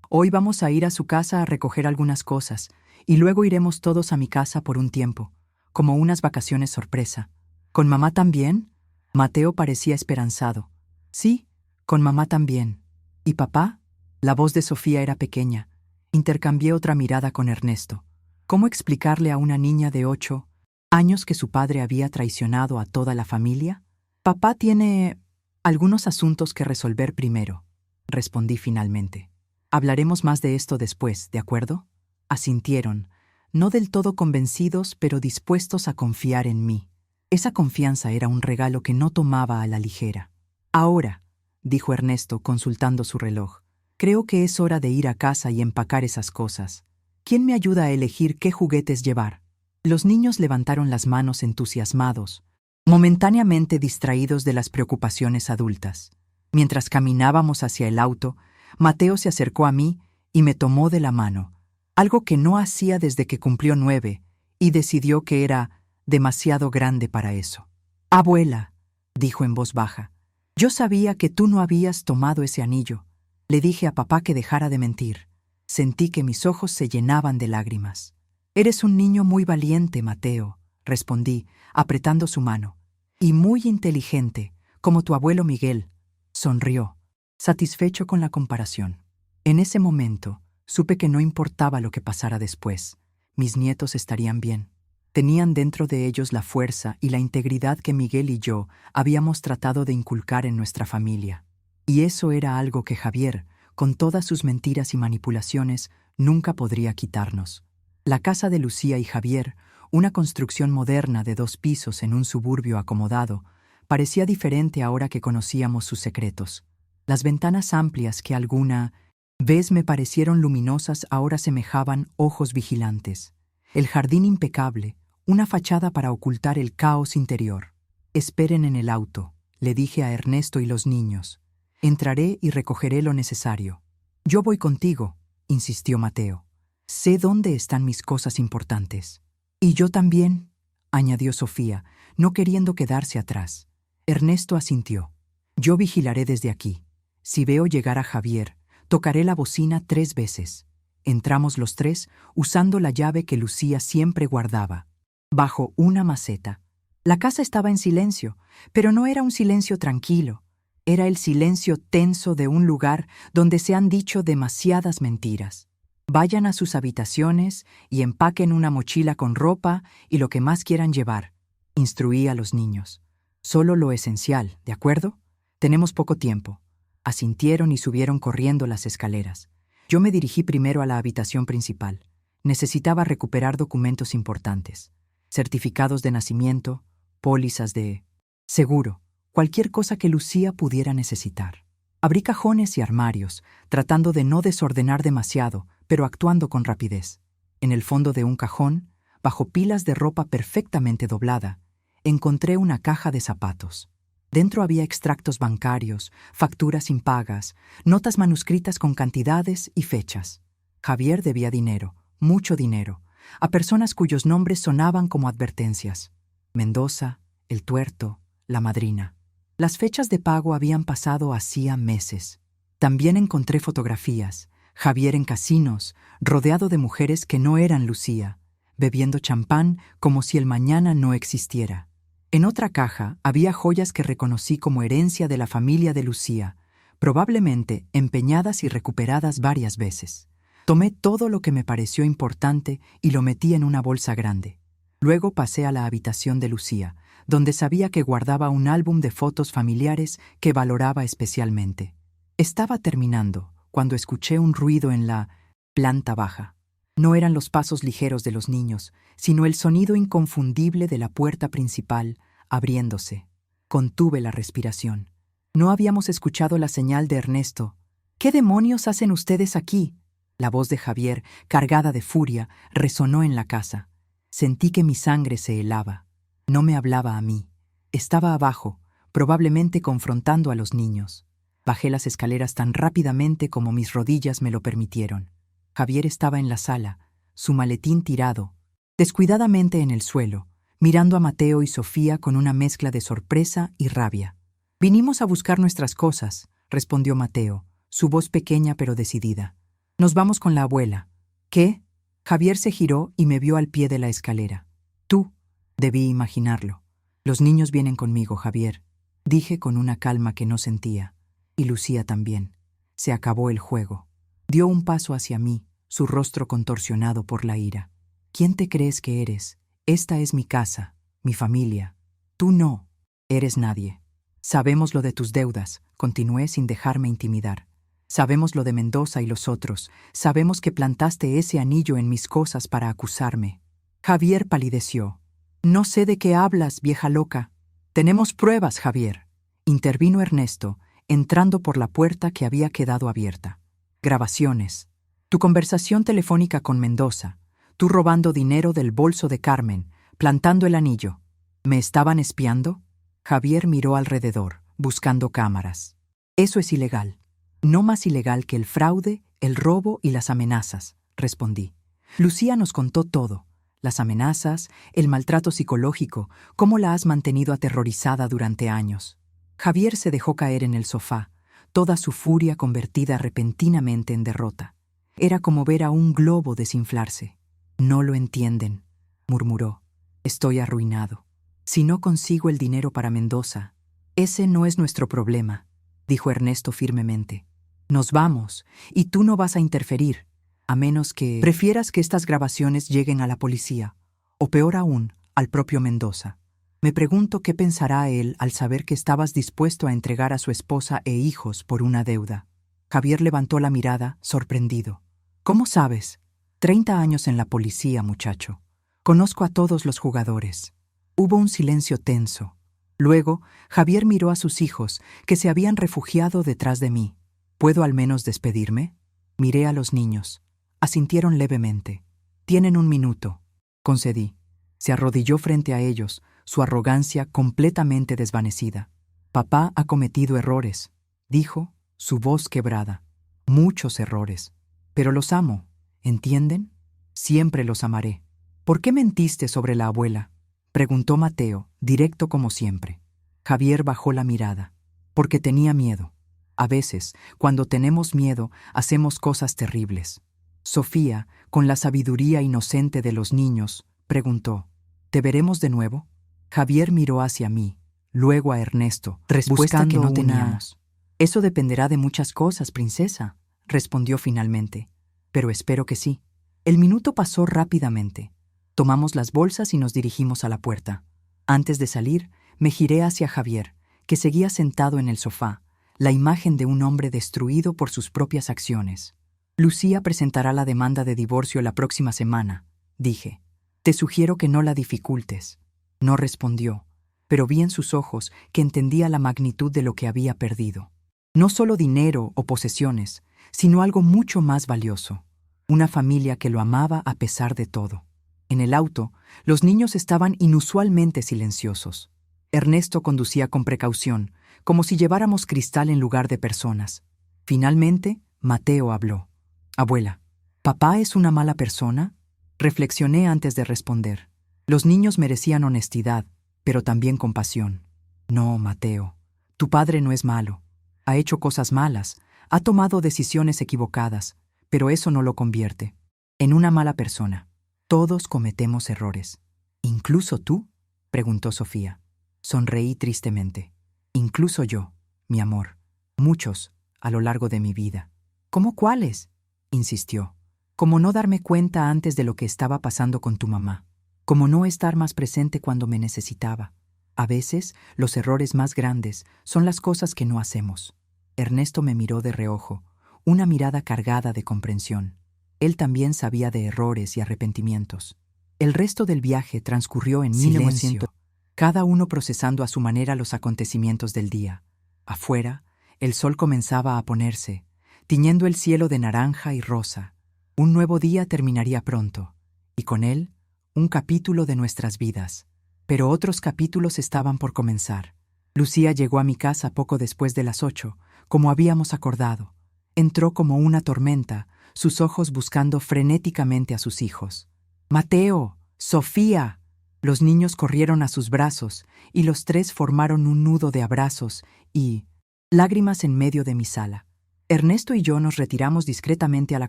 Hoy vamos a ir a su casa a recoger algunas cosas y luego iremos todos a mi casa por un tiempo, como unas vacaciones sorpresa». «¿Con mamá también?». Mateo parecía esperanzado. «Sí, Con mamá también. ¿Y papá? La voz de Sofía era pequeña. Intercambié otra mirada con Ernesto. ¿Cómo explicarle a una niña de 8 años que su padre había traicionado a toda la familia? Papá tiene algunos asuntos que resolver primero, respondí finalmente. Hablaremos más de esto después, ¿de acuerdo? Asintieron, no del todo convencidos, pero dispuestos a confiar en mí. Esa confianza era un regalo que no tomaba a la ligera. Ahora, dijo Ernesto consultando su reloj, creo que es hora de ir a casa y empacar esas cosas. ¿Quién me ayuda a elegir qué juguetes llevar? Los niños levantaron las manos entusiasmados, momentáneamente distraídos de las preocupaciones adultas. Mientras caminábamos hacia el auto, Mateo se acercó a mí y me tomó de la mano, algo que no hacía desde que cumplió 9, y decidió que era demasiado grande para eso. Abuela, dijo en voz baja, yo sabía que tú no habías tomado ese anillo. Le dije a papá que dejara de mentir. Sentí que mis ojos se llenaban de lágrimas. Eres un niño muy valiente, Mateo, respondí, apretando su mano. Y muy inteligente, como tu abuelo Miguel. Sonrió, satisfecho con la comparación. En ese momento, supe que no importaba lo que pasara después. Mis nietos estarían bien. Tenían dentro de ellos la fuerza y la integridad que Miguel y yo habíamos tratado de inculcar en nuestra familia. Y eso era algo que Javier, con todas sus mentiras y manipulaciones, nunca podría quitarnos. La casa de Lucía y Javier, una construcción moderna de 2 pisos en un suburbio acomodado, parecía diferente ahora que conocíamos sus secretos. Las ventanas amplias que alguna vez me parecieron luminosas ahora semejaban ojos vigilantes. El jardín impecable, una fachada para ocultar el caos interior. Esperen en el auto, le dije a Ernesto y los niños. Entraré y recogeré lo necesario. Yo voy contigo, insistió Mateo. Sé dónde están mis cosas importantes. Y yo también, añadió Sofía, no queriendo quedarse atrás. Ernesto asintió. Yo vigilaré desde aquí. Si veo llegar a Javier, tocaré la bocina 3 veces. Entramos los 3 usando la llave que Lucía siempre guardaba, bajo una maceta. La casa estaba en silencio, pero no era un silencio tranquilo. Era el silencio tenso de un lugar donde se han dicho demasiadas mentiras. Vayan a sus habitaciones y empaquen una mochila con ropa y lo que más quieran llevar, instruí a los niños. Solo lo esencial, ¿de acuerdo? Tenemos poco tiempo. Asintieron y subieron corriendo las escaleras. Yo me dirigí primero a la habitación principal. Necesitaba recuperar documentos importantes. Certificados de nacimiento, pólizas de seguro, cualquier cosa que Lucía pudiera necesitar. Abrí cajones y armarios, tratando de no desordenar demasiado, pero actuando con rapidez. En el fondo de un cajón, bajo pilas de ropa perfectamente doblada, encontré una caja de zapatos. Dentro había extractos bancarios, facturas impagas, notas manuscritas con cantidades y fechas. Javier debía dinero, mucho dinero, a personas cuyos nombres sonaban como advertencias. Mendoza, El Tuerto, La Madrina. Las fechas de pago habían pasado hacía meses. También encontré fotografías. Javier en casinos, rodeado de mujeres que no eran Lucía, bebiendo champán como si el mañana no existiera. En otra caja había joyas que reconocí como herencia de la familia de Lucía, probablemente empeñadas y recuperadas varias veces. Tomé todo lo que me pareció importante y lo metí en una bolsa grande. Luego pasé a la habitación de Lucía, donde sabía que guardaba un álbum de fotos familiares que valoraba especialmente. Estaba terminando cuando escuché un ruido en la planta baja. No eran los pasos ligeros de los niños, sino el sonido inconfundible de la puerta principal abriéndose. Contuve la respiración. No habíamos escuchado la señal de Ernesto. ¿Qué demonios hacen ustedes aquí? La voz de Javier, cargada de furia, resonó en la casa. Sentí que mi sangre se helaba. No me hablaba a mí. Estaba abajo, probablemente confrontando a los niños. Bajé las escaleras tan rápidamente como mis rodillas me lo permitieron. Javier estaba en la sala, su maletín tirado, descuidadamente en el suelo, mirando a Mateo y Sofía con una mezcla de sorpresa y rabia. «Vinimos a buscar nuestras cosas», respondió Mateo, su voz pequeña pero decidida. «Nos vamos con la abuela». «¿Qué?» Javier se giró y me vio al pie de la escalera. «Tú», debí imaginarlo. «Los niños vienen conmigo, Javier», dije con una calma que no sentía. y Lucía también. Se acabó el juego. Dio un paso hacia mí, su rostro contorsionado por la ira. ¿Quién te crees que eres? Esta es mi casa, mi familia. Tú no. Eres nadie. Sabemos lo de tus deudas, continué sin dejarme intimidar. Sabemos lo de Mendoza y los otros. Sabemos que plantaste ese anillo en mis cosas para acusarme. Javier palideció. No sé de qué hablas, vieja loca. Tenemos pruebas, Javier. Intervino Ernesto, entrando por la puerta que había quedado abierta. Grabaciones. Tu conversación telefónica con Mendoza. Tú robando dinero del bolso de Carmen, plantando el anillo. ¿Me estaban espiando? Javier miró alrededor, buscando cámaras. Eso es ilegal. No más ilegal que el fraude, el robo y las amenazas, respondí. Lucía nos contó todo. Las amenazas, el maltrato psicológico, cómo la has mantenido aterrorizada durante años. Javier se dejó caer en el sofá, toda su furia convertida repentinamente en derrota. Era como ver a un globo desinflarse. No lo entienden, murmuró. Estoy arruinado. Si no consigo el dinero para Mendoza, ese no es nuestro problema, dijo Ernesto firmemente. Nos vamos, y tú no vas a interferir, a menos que prefieras que estas grabaciones lleguen a la policía, o peor aún, al propio Mendoza. Me pregunto qué pensará él al saber que estabas dispuesto a entregar a su esposa e hijos por una deuda. Javier levantó la mirada, sorprendido. ¿Cómo sabes? 30 años en la policía, muchacho. Conozco a todos los jugadores. Hubo un silencio tenso. Luego, Javier miró a sus hijos, que se habían refugiado detrás de mí. ¿Puedo al menos despedirme? Miré a los niños. Asintieron levemente. Tienen un minuto, concedí. Se arrodilló frente a ellos, su arrogancia completamente desvanecida. Papá ha cometido errores, dijo, su voz quebrada. Muchos errores. Pero los amo, ¿entienden? Siempre los amaré. ¿Por qué mentiste sobre la abuela? Preguntó Mateo, directo como siempre. Javier bajó la mirada. Porque tenía miedo. A veces, cuando tenemos miedo, hacemos cosas terribles. Sofía, con la sabiduría inocente de los niños, preguntó, ¿te veremos de nuevo? Javier miró hacia mí, luego a Ernesto, respuesta que no teníamos. Eso dependerá de muchas cosas, princesa, respondió finalmente. Pero espero que sí. El minuto pasó rápidamente. Tomamos las bolsas y nos dirigimos a la puerta. Antes de salir, me giré hacia Javier, que seguía sentado en el sofá, la imagen de un hombre destruido por sus propias acciones. Lucía presentará la demanda de divorcio la próxima semana, dije. Te sugiero que no la dificultes. No respondió, pero vi en sus ojos que entendía la magnitud de lo que había perdido. No solo dinero o posesiones, sino algo mucho más valioso. Una familia que lo amaba a pesar de todo. En el auto, los niños estaban inusualmente silenciosos. Ernesto conducía con precaución, como si lleváramos cristal en lugar de personas. Finalmente, Mateo habló. Abuela, ¿papá es una mala persona? Reflexioné antes de responder. Los niños merecían honestidad, pero también compasión. No, Mateo, tu padre no es malo. Ha hecho cosas malas, ha tomado decisiones equivocadas, pero eso no lo convierte en una mala persona. Todos cometemos errores. ¿Incluso tú? Preguntó Sofía. Sonreí tristemente. Incluso yo, mi amor. Muchos, a lo largo de mi vida. ¿Cómo cuáles? Insistió. Como no darme cuenta antes de lo que estaba pasando con tu mamá. Como no estar más presente cuando me necesitaba. A veces, los errores más grandes son las cosas que no hacemos. Ernesto me miró de reojo, una mirada cargada de comprensión. Él también sabía de errores y arrepentimientos. El resto del viaje transcurrió en silencio, cada uno procesando a su manera los acontecimientos del día. Afuera, el sol comenzaba a ponerse, tiñendo el cielo de naranja y rosa. Un nuevo día terminaría pronto, y con él, un capítulo de nuestras vidas. Pero otros capítulos estaban por comenzar. Lucía llegó a mi casa poco después de las 8, como habíamos acordado. Entró como una tormenta, sus ojos buscando frenéticamente a sus hijos. ¡Mateo! ¡Sofía! Los niños corrieron a sus brazos, y los tres formaron un nudo de abrazos y lágrimas en medio de mi sala. Ernesto y yo nos retiramos discretamente a la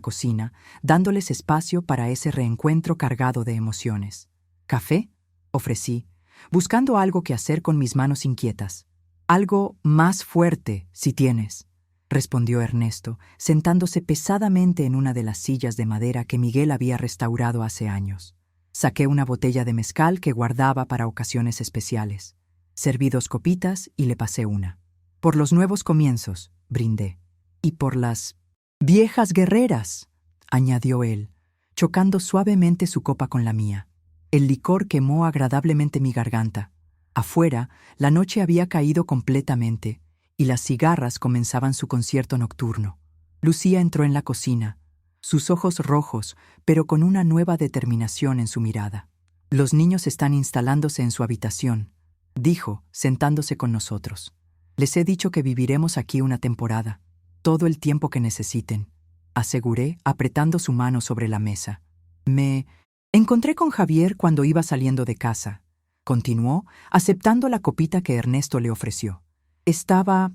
cocina, dándoles espacio para ese reencuentro cargado de emociones. ¿Café? Ofrecí, buscando algo que hacer con mis manos inquietas. Algo más fuerte, si tienes. respondió Ernesto, sentándose pesadamente en una de las sillas de madera que Miguel había restaurado hace años. Saqué una botella de mezcal que guardaba para ocasiones especiales. Serví 2 copitas y le pasé una. Por los nuevos comienzos, brindé. Y por las viejas guerreras, añadió él, chocando suavemente su copa con la mía. El licor quemó agradablemente mi garganta. Afuera, la noche había caído completamente, y las cigarras comenzaban su concierto nocturno. Lucía entró en la cocina, sus ojos rojos, pero con una nueva determinación en su mirada. «Los niños están instalándose en su habitación», dijo, sentándose con nosotros. «Les he dicho que viviremos aquí una temporada, todo el tiempo que necesiten», aseguré, apretando su mano sobre la mesa. «Me encontré con Javier cuando iba saliendo de casa», continuó, aceptando la copita que Ernesto le ofreció. Estaba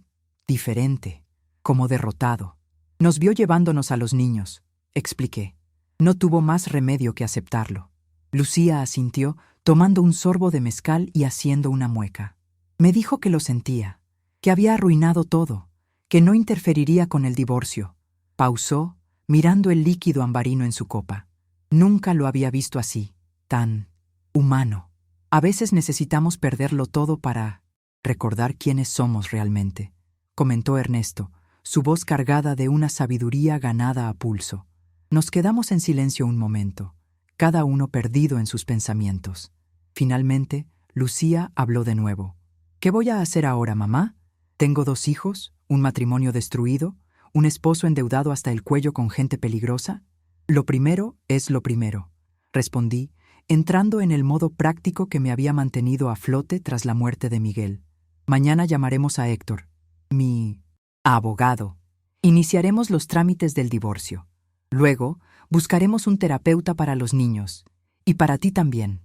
diferente, como derrotado. Nos vio llevándonos a los niños, expliqué. No tuvo más remedio que aceptarlo. Lucía asintió, tomando un sorbo de mezcal y haciendo una mueca. Me dijo que lo sentía, que había arruinado todo, que no interferiría con el divorcio. Pausó, mirando el líquido ambarino en su copa. Nunca lo había visto así, tan humano. A veces necesitamos perderlo todo para recordar quiénes somos realmente, comentó Ernesto, su voz cargada de una sabiduría ganada a pulso. Nos quedamos en silencio un momento, cada uno perdido en sus pensamientos. Finalmente, Lucía habló de nuevo. «¿Qué voy a hacer ahora, mamá? Tengo 2 hijos, un matrimonio destruido, un esposo endeudado hasta el cuello con gente peligrosa. Lo primero es lo primero», respondí, entrando en el modo práctico que me había mantenido a flote tras la muerte de Miguel. «Mañana llamaremos a Héctor, mi abogado. Iniciaremos los trámites del divorcio. Luego, buscaremos un terapeuta para los niños. Y para ti también».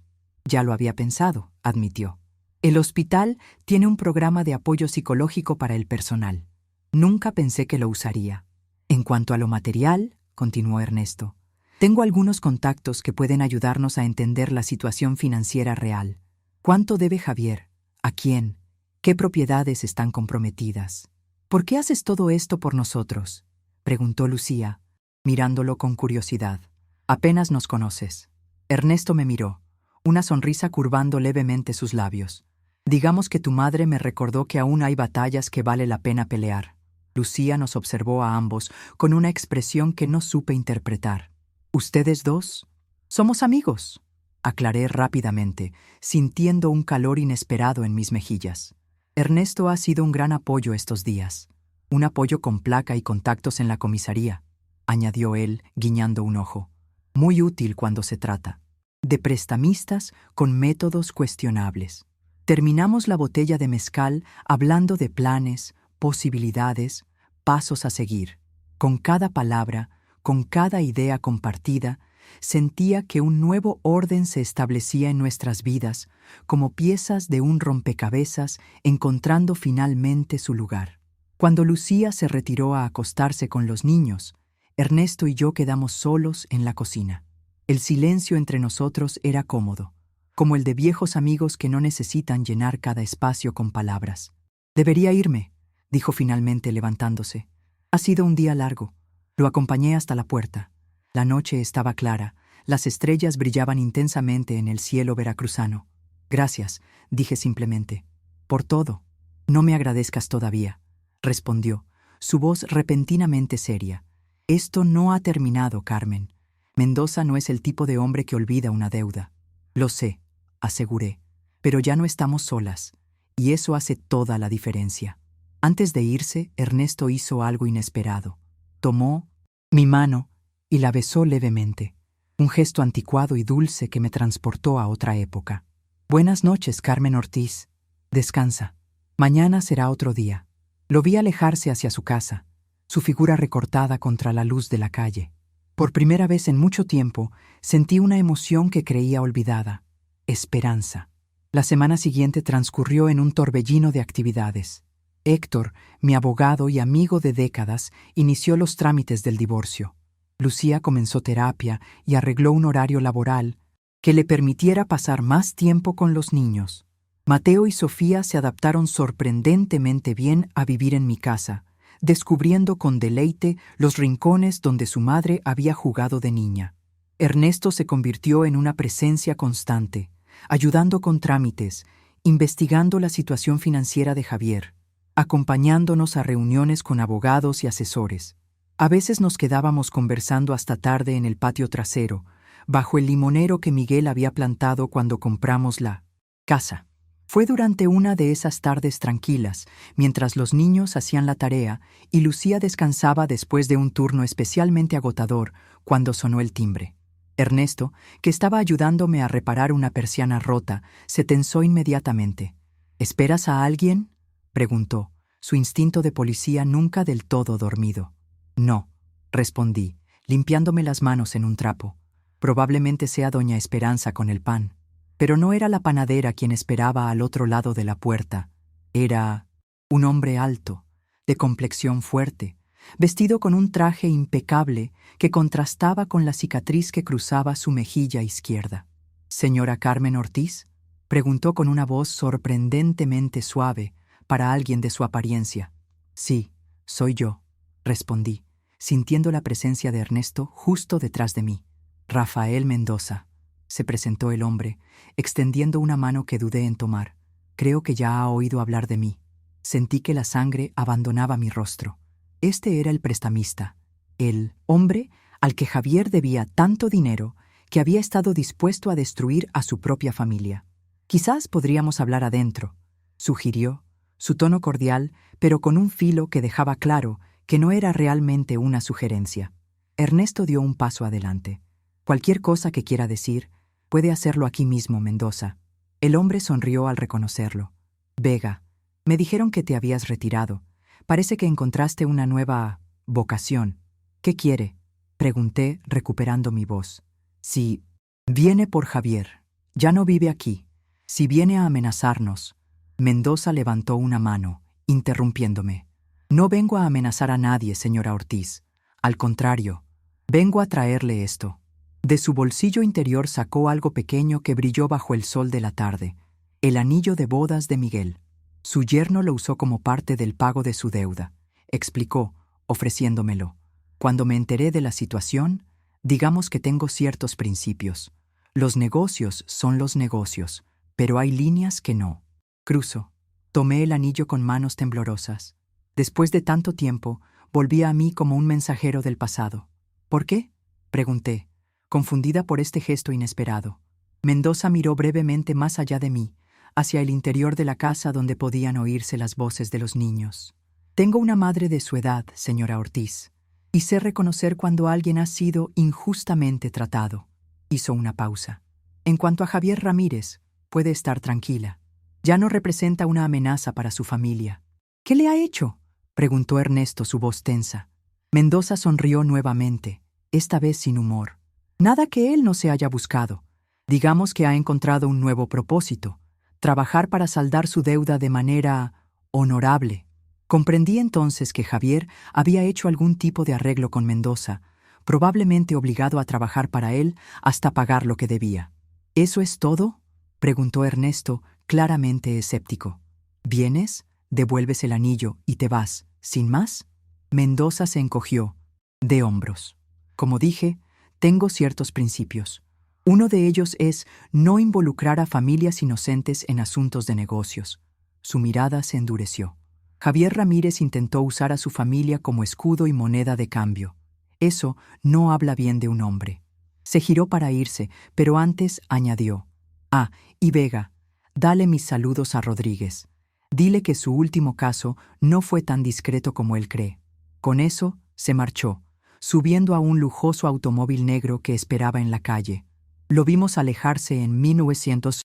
«Ya lo había pensado», admitió. «El hospital tiene un programa de apoyo psicológico para el personal. Nunca pensé que lo usaría. En cuanto a lo material», continuó Ernesto, «tengo algunos contactos que pueden ayudarnos a entender la situación financiera real. ¿Cuánto debe Javier? ¿A quién? ¿Qué propiedades están comprometidas? ¿Por qué haces todo esto por nosotros?», preguntó Lucía, mirándolo con curiosidad. «Apenas nos conoces». Ernesto me miró, una sonrisa curvando levemente sus labios. «Digamos que tu madre me recordó que aún hay batallas que vale la pena pelear». Lucía nos observó a ambos con una expresión que no supe interpretar. «¿Ustedes 2? Somos amigos», aclaré rápidamente, sintiendo un calor inesperado en mis mejillas. «Ernesto ha sido un gran apoyo estos días. Un apoyo con placa y contactos en la comisaría», añadió él, guiñando un ojo. «Muy útil cuando se trata de prestamistas con métodos cuestionables». Terminamos la botella de mezcal hablando de planes, posibilidades, pasos a seguir. Con cada palabra, con cada idea compartida, sentía que un nuevo orden se establecía en nuestras vidas, como piezas de un rompecabezas encontrando finalmente su lugar. Cuando Lucía se retiró a acostarse con los niños, Ernesto y yo quedamos solos en la cocina. El silencio entre nosotros era cómodo, como el de viejos amigos que no necesitan llenar cada espacio con palabras. «Debería irme», dijo finalmente levantándose. «Ha sido un día largo». Lo acompañé hasta la puerta. La noche estaba clara, las estrellas brillaban intensamente en el cielo veracruzano. «Gracias», dije simplemente. «Por todo». «No me agradezcas todavía», respondió, su voz repentinamente seria. «Esto no ha terminado, Carmen. Mendoza no es el tipo de hombre que olvida una deuda». «Lo sé», aseguré, «pero ya no estamos solas, y eso hace toda la diferencia». Antes de irse, Ernesto hizo algo inesperado. Tomó mi mano y la besó levemente, un gesto anticuado y dulce que me transportó a otra época. «Buenas noches, Carmen Ortiz. Descansa. Mañana será otro día». Lo vi alejarse hacia su casa, su figura recortada contra la luz de la calle. Por primera vez en mucho tiempo, sentí una emoción que creía olvidada: esperanza. La semana siguiente transcurrió en un torbellino de actividades. Héctor, mi abogado y amigo de décadas, inició los trámites del divorcio. Lucía comenzó terapia y arregló un horario laboral que le permitiera pasar más tiempo con los niños. Mateo y Sofía se adaptaron sorprendentemente bien a vivir en mi casa, descubriendo con deleite los rincones donde su madre había jugado de niña. Ernesto se convirtió en una presencia constante, ayudando con trámites, investigando la situación financiera de Javier, acompañándonos a reuniones con abogados y asesores. A veces nos quedábamos conversando hasta tarde en el patio trasero, bajo el limonero que Miguel había plantado cuando compramos la casa. Fue durante una de esas tardes tranquilas, mientras los niños hacían la tarea y Lucía descansaba después de un turno especialmente agotador, cuando sonó el timbre. Ernesto, que estaba ayudándome a reparar una persiana rota, se tensó inmediatamente. ¿Esperas a alguien?, preguntó, su instinto de policía nunca del todo dormido. No, respondí, limpiándome las manos en un trapo. Probablemente sea doña Esperanza con el pan. Pero no era la panadera quien esperaba al otro lado de la puerta. Era un hombre alto, de complexión fuerte, vestido con un traje impecable que contrastaba con la cicatriz que cruzaba su mejilla izquierda. ¿Señora Carmen Ortiz?, preguntó con una voz sorprendentemente suave para alguien de su apariencia. Sí, soy yo, respondí, sintiendo la presencia de Ernesto justo detrás de mí. Rafael Mendoza, se presentó el hombre, extendiendo una mano que dudé en tomar. Creo que ya ha oído hablar de mí. Sentí que la sangre abandonaba mi rostro. Este era el prestamista, el hombre al que Javier debía tanto dinero que había estado dispuesto a destruir a su propia familia. Quizás podríamos hablar adentro, sugirió, su tono cordial, pero con un filo que dejaba claro que no era realmente una sugerencia. Ernesto dio un paso adelante. Cualquier cosa que quiera decir, puede hacerlo aquí mismo, Mendoza. El hombre sonrió al reconocerlo. Vega, me dijeron que te habías retirado. Parece que encontraste una nueva vocación. ¿Qué quiere?, pregunté, recuperando mi voz. Si viene por Javier, ya no vive aquí. Si viene a amenazarnos. Mendoza levantó una mano, interrumpiéndome. No vengo a amenazar a nadie, señora Ortiz. Al contrario, vengo a traerle esto. De su bolsillo interior sacó algo pequeño que brilló bajo el sol de la tarde, el anillo de bodas de Miguel. Su yerno lo usó como parte del pago de su deuda, explicó, ofreciéndomelo. Cuando me enteré de la situación, digamos que tengo ciertos principios. Los negocios son los negocios, pero hay líneas que no. Cruzo. Tomé el anillo con manos temblorosas. Después de tanto tiempo, volvía a mí como un mensajero del pasado. ¿Por qué?, pregunté, confundida por este gesto inesperado. Mendoza miró brevemente más allá de mí, hacia el interior de la casa donde podían oírse las voces de los niños. Tengo una madre de su edad, señora Ortiz, y sé reconocer cuando alguien ha sido injustamente tratado. Hizo una pausa. En cuanto a Javier Ramírez, puede estar tranquila. Ya no representa una amenaza para su familia. ¿Qué le ha hecho?, preguntó Ernesto, su voz tensa. Mendoza sonrió nuevamente, esta vez sin humor. Nada que él no se haya buscado. Digamos que ha encontrado un nuevo propósito, trabajar para saldar su deuda de manera honorable. Comprendí entonces que Javier había hecho algún tipo de arreglo con Mendoza, probablemente obligado a trabajar para él hasta pagar lo que debía. ¿Eso es todo?, preguntó Ernesto, claramente escéptico. ¿Vienes, devuelves el anillo y te vas, sin más? Mendoza se encogió, de hombros. Como dije, tengo ciertos principios. Uno de ellos es no involucrar a familias inocentes en asuntos de negocios. Su mirada se endureció. Javier Ramírez intentó usar a su familia como escudo y moneda de cambio. Eso no habla bien de un hombre. Se giró para irse, pero antes añadió. Ah, y Vega, dale mis saludos a Rodríguez. Dile que su último caso no fue tan discreto como él cree. Con eso, se marchó, subiendo a un lujoso automóvil negro que esperaba en la calle. Lo vimos alejarse en 1900.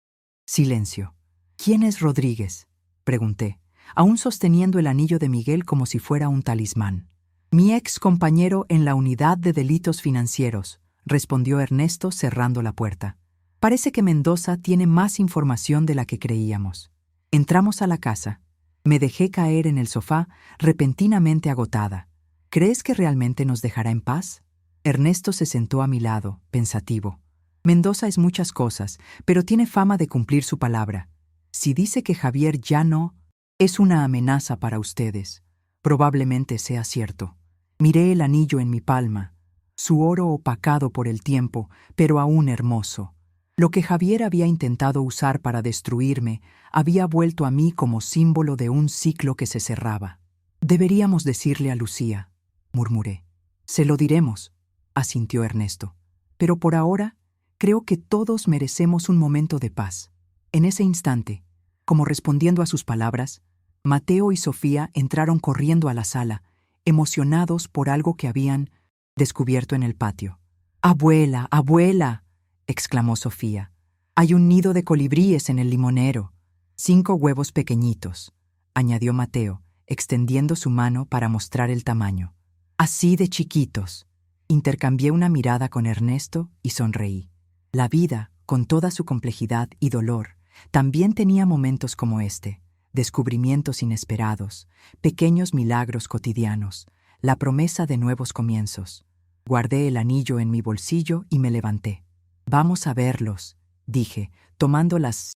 Silencio. ¿Quién es Rodríguez?, pregunté, aún sosteniendo el anillo de Miguel como si fuera un talismán. Mi ex compañero en la unidad de delitos financieros, respondió Ernesto cerrando la puerta. Parece que Mendoza tiene más información de la que creíamos. Entramos a la casa. Me dejé caer en el sofá, repentinamente agotada. ¿Crees que realmente nos dejará en paz? Ernesto se sentó a mi lado, pensativo. Mendoza es muchas cosas, pero tiene fama de cumplir su palabra. Si dice que Javier ya no, es una amenaza para ustedes. Probablemente sea cierto. Miré el anillo en mi palma, su oro opacado por el tiempo, pero aún hermoso. Lo que Javier había intentado usar para destruirme había vuelto a mí como símbolo de un ciclo que se cerraba. «Deberíamos decirle a Lucía», murmuré. «Se lo diremos», asintió Ernesto. «Pero por ahora, creo que todos merecemos un momento de paz». En ese instante, como respondiendo a sus palabras, Mateo y Sofía entraron corriendo a la sala, emocionados por algo que habían descubierto en el patio. «¡Abuela, abuela!», exclamó Sofía. «Hay un nido de colibríes en el limonero. 5 huevos pequeñitos», añadió Mateo, extendiendo su mano para mostrar el tamaño. «Así de chiquitos». Intercambié una mirada con Ernesto y sonreí. La vida, con toda su complejidad y dolor, también tenía momentos como este, descubrimientos inesperados, pequeños milagros cotidianos, la promesa de nuevos comienzos. Guardé el anillo en mi bolsillo y me levanté. «Vamos a verlos», dije, tomando las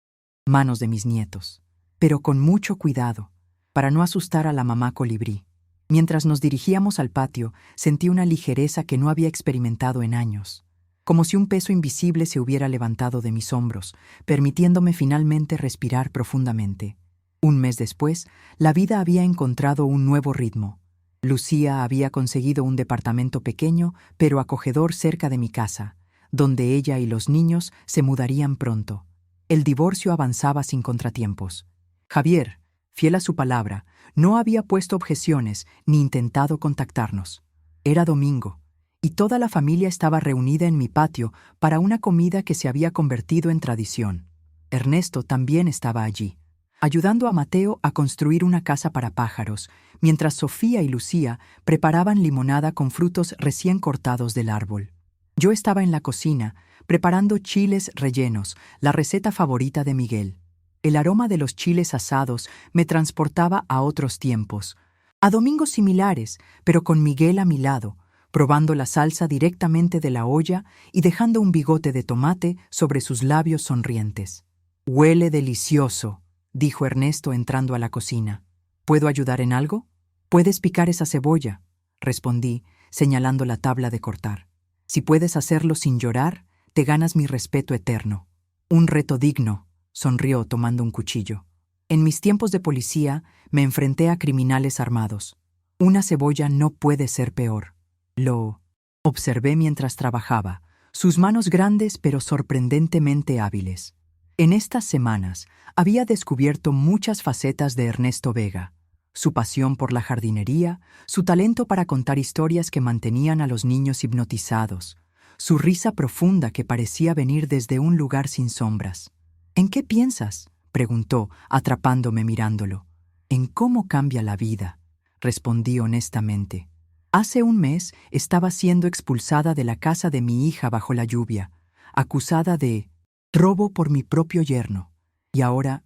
manos de mis nietos, pero con mucho cuidado, para no asustar a la mamá colibrí. Mientras nos dirigíamos al patio, sentí una ligereza que no había experimentado en años, como si un peso invisible se hubiera levantado de mis hombros, permitiéndome finalmente respirar profundamente. Un mes después, la vida había encontrado un nuevo ritmo. Lucía había conseguido un departamento pequeño, pero acogedor cerca de mi casa, donde ella y los niños se mudarían pronto. El divorcio avanzaba sin contratiempos. Javier, fiel a su palabra, no había puesto objeciones ni intentado contactarnos. Era domingo, y toda la familia estaba reunida en mi patio para una comida que se había convertido en tradición. Ernesto también estaba allí, ayudando a Mateo a construir una casa para pájaros, mientras Sofía y Lucía preparaban limonada con frutos recién cortados del árbol. Yo estaba en la cocina, preparando chiles rellenos, la receta favorita de Miguel. El aroma de los chiles asados me transportaba a otros tiempos, a domingos similares, pero con Miguel a mi lado, probando la salsa directamente de la olla y dejando un bigote de tomate sobre sus labios sonrientes. «Huele delicioso», dijo Ernesto entrando a la cocina. «¿Puedo ayudar en algo?» «Puedes picar esa cebolla», respondí, señalando la tabla de cortar. «Si puedes hacerlo sin llorar, te ganas mi respeto eterno». «Un reto digno», sonrió tomando un cuchillo. «En mis tiempos de policía me enfrenté a criminales armados. Una cebolla no puede ser peor». Lo observé mientras trabajaba, sus manos grandes pero sorprendentemente hábiles. En estas semanas había descubierto muchas facetas de Ernesto Vega: su pasión por la jardinería, su talento para contar historias que mantenían a los niños hipnotizados, su risa profunda que parecía venir desde un lugar sin sombras. «¿En qué piensas?», preguntó, atrapándome mirándolo. «En cómo cambia la vida», respondí honestamente. Hace un mes estaba siendo expulsada de la casa de mi hija bajo la lluvia, acusada de robo por mi propio yerno. Y ahora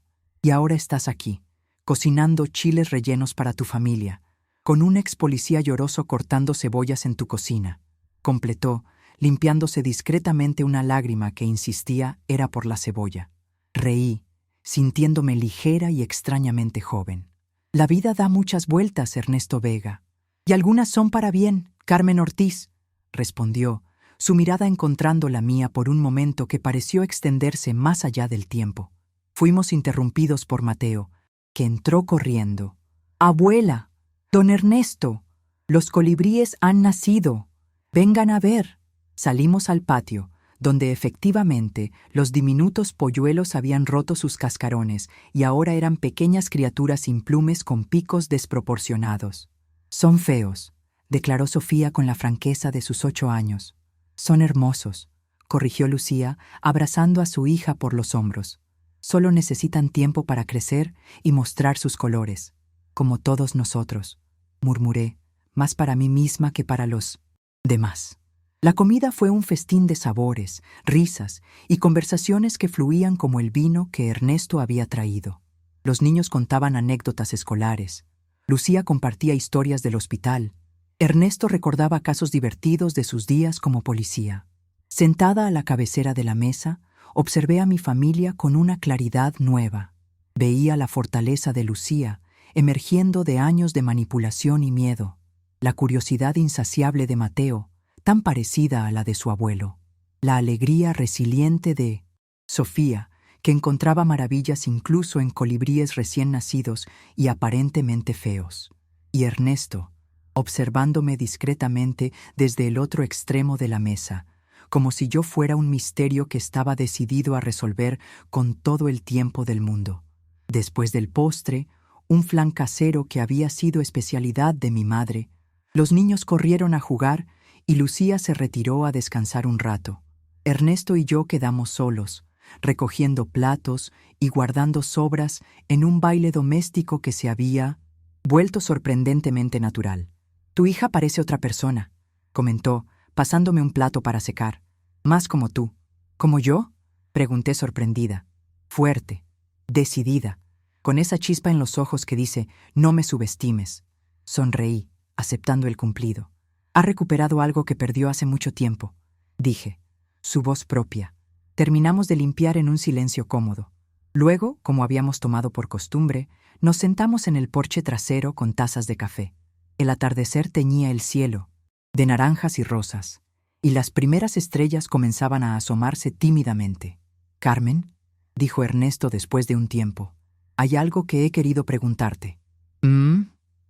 estás aquí, cocinando chiles rellenos para tu familia, con un ex policía lloroso cortando cebollas en tu cocina», completó, limpiándose discretamente una lágrima que insistía era por la cebolla. Reí, sintiéndome ligera y extrañamente joven. «La vida da muchas vueltas, Ernesto Vega. Y algunas son para bien, Carmen Ortiz», respondió, su mirada encontrando la mía por un momento que pareció extenderse más allá del tiempo. Fuimos interrumpidos por Mateo, que entró corriendo. «Abuela, don Ernesto, los colibríes han nacido. Vengan a ver». Salimos al patio, donde efectivamente los diminutos polluelos habían roto sus cascarones y ahora eran pequeñas criaturas sin plumes con picos desproporcionados. «Son feos», declaró Sofía con la franqueza de sus 8 años. «Son hermosos», corrigió Lucía, abrazando a su hija por los hombros. «Solo necesitan tiempo para crecer y mostrar sus colores, como todos nosotros», murmuré, más para mí misma que para los demás. La comida fue un festín de sabores, risas y conversaciones que fluían como el vino que Ernesto había traído. Los niños contaban anécdotas escolares. Lucía compartía historias del hospital. Ernesto recordaba casos divertidos de sus días como policía. Sentada a la cabecera de la mesa, observé a mi familia con una claridad nueva. Veía la fortaleza de Lucía, emergiendo de años de manipulación y miedo, la curiosidad insaciable de Mateo, tan parecida a la de su abuelo, la alegría resiliente de Sofía, que encontraba maravillas incluso en colibríes recién nacidos y aparentemente feos, y Ernesto, observándome discretamente desde el otro extremo de la mesa, como si yo fuera un misterio que estaba decidido a resolver con todo el tiempo del mundo. Después del postre, un flan casero que había sido especialidad de mi madre, los niños corrieron a jugar y Lucía se retiró a descansar un rato. Ernesto y yo quedamos solos, recogiendo platos y guardando sobras en un baile doméstico que se había vuelto sorprendentemente natural. «Tu hija parece otra persona», comentó, pasándome un plato para secar. «Más como tú». «¿Como yo?», pregunté sorprendida. «Fuerte, decidida, con esa chispa en los ojos que dice, no me subestimes». Sonreí, aceptando el cumplido. «Ha recuperado algo que perdió hace mucho tiempo», dije, su voz propia. Terminamos de limpiar en un silencio cómodo. Luego, como habíamos tomado por costumbre, nos sentamos en el porche trasero con tazas de café. El atardecer teñía el cielo, de naranjas y rosas, y las primeras estrellas comenzaban a asomarse tímidamente. «Carmen», dijo Ernesto después de un tiempo, «hay algo que he querido preguntarte».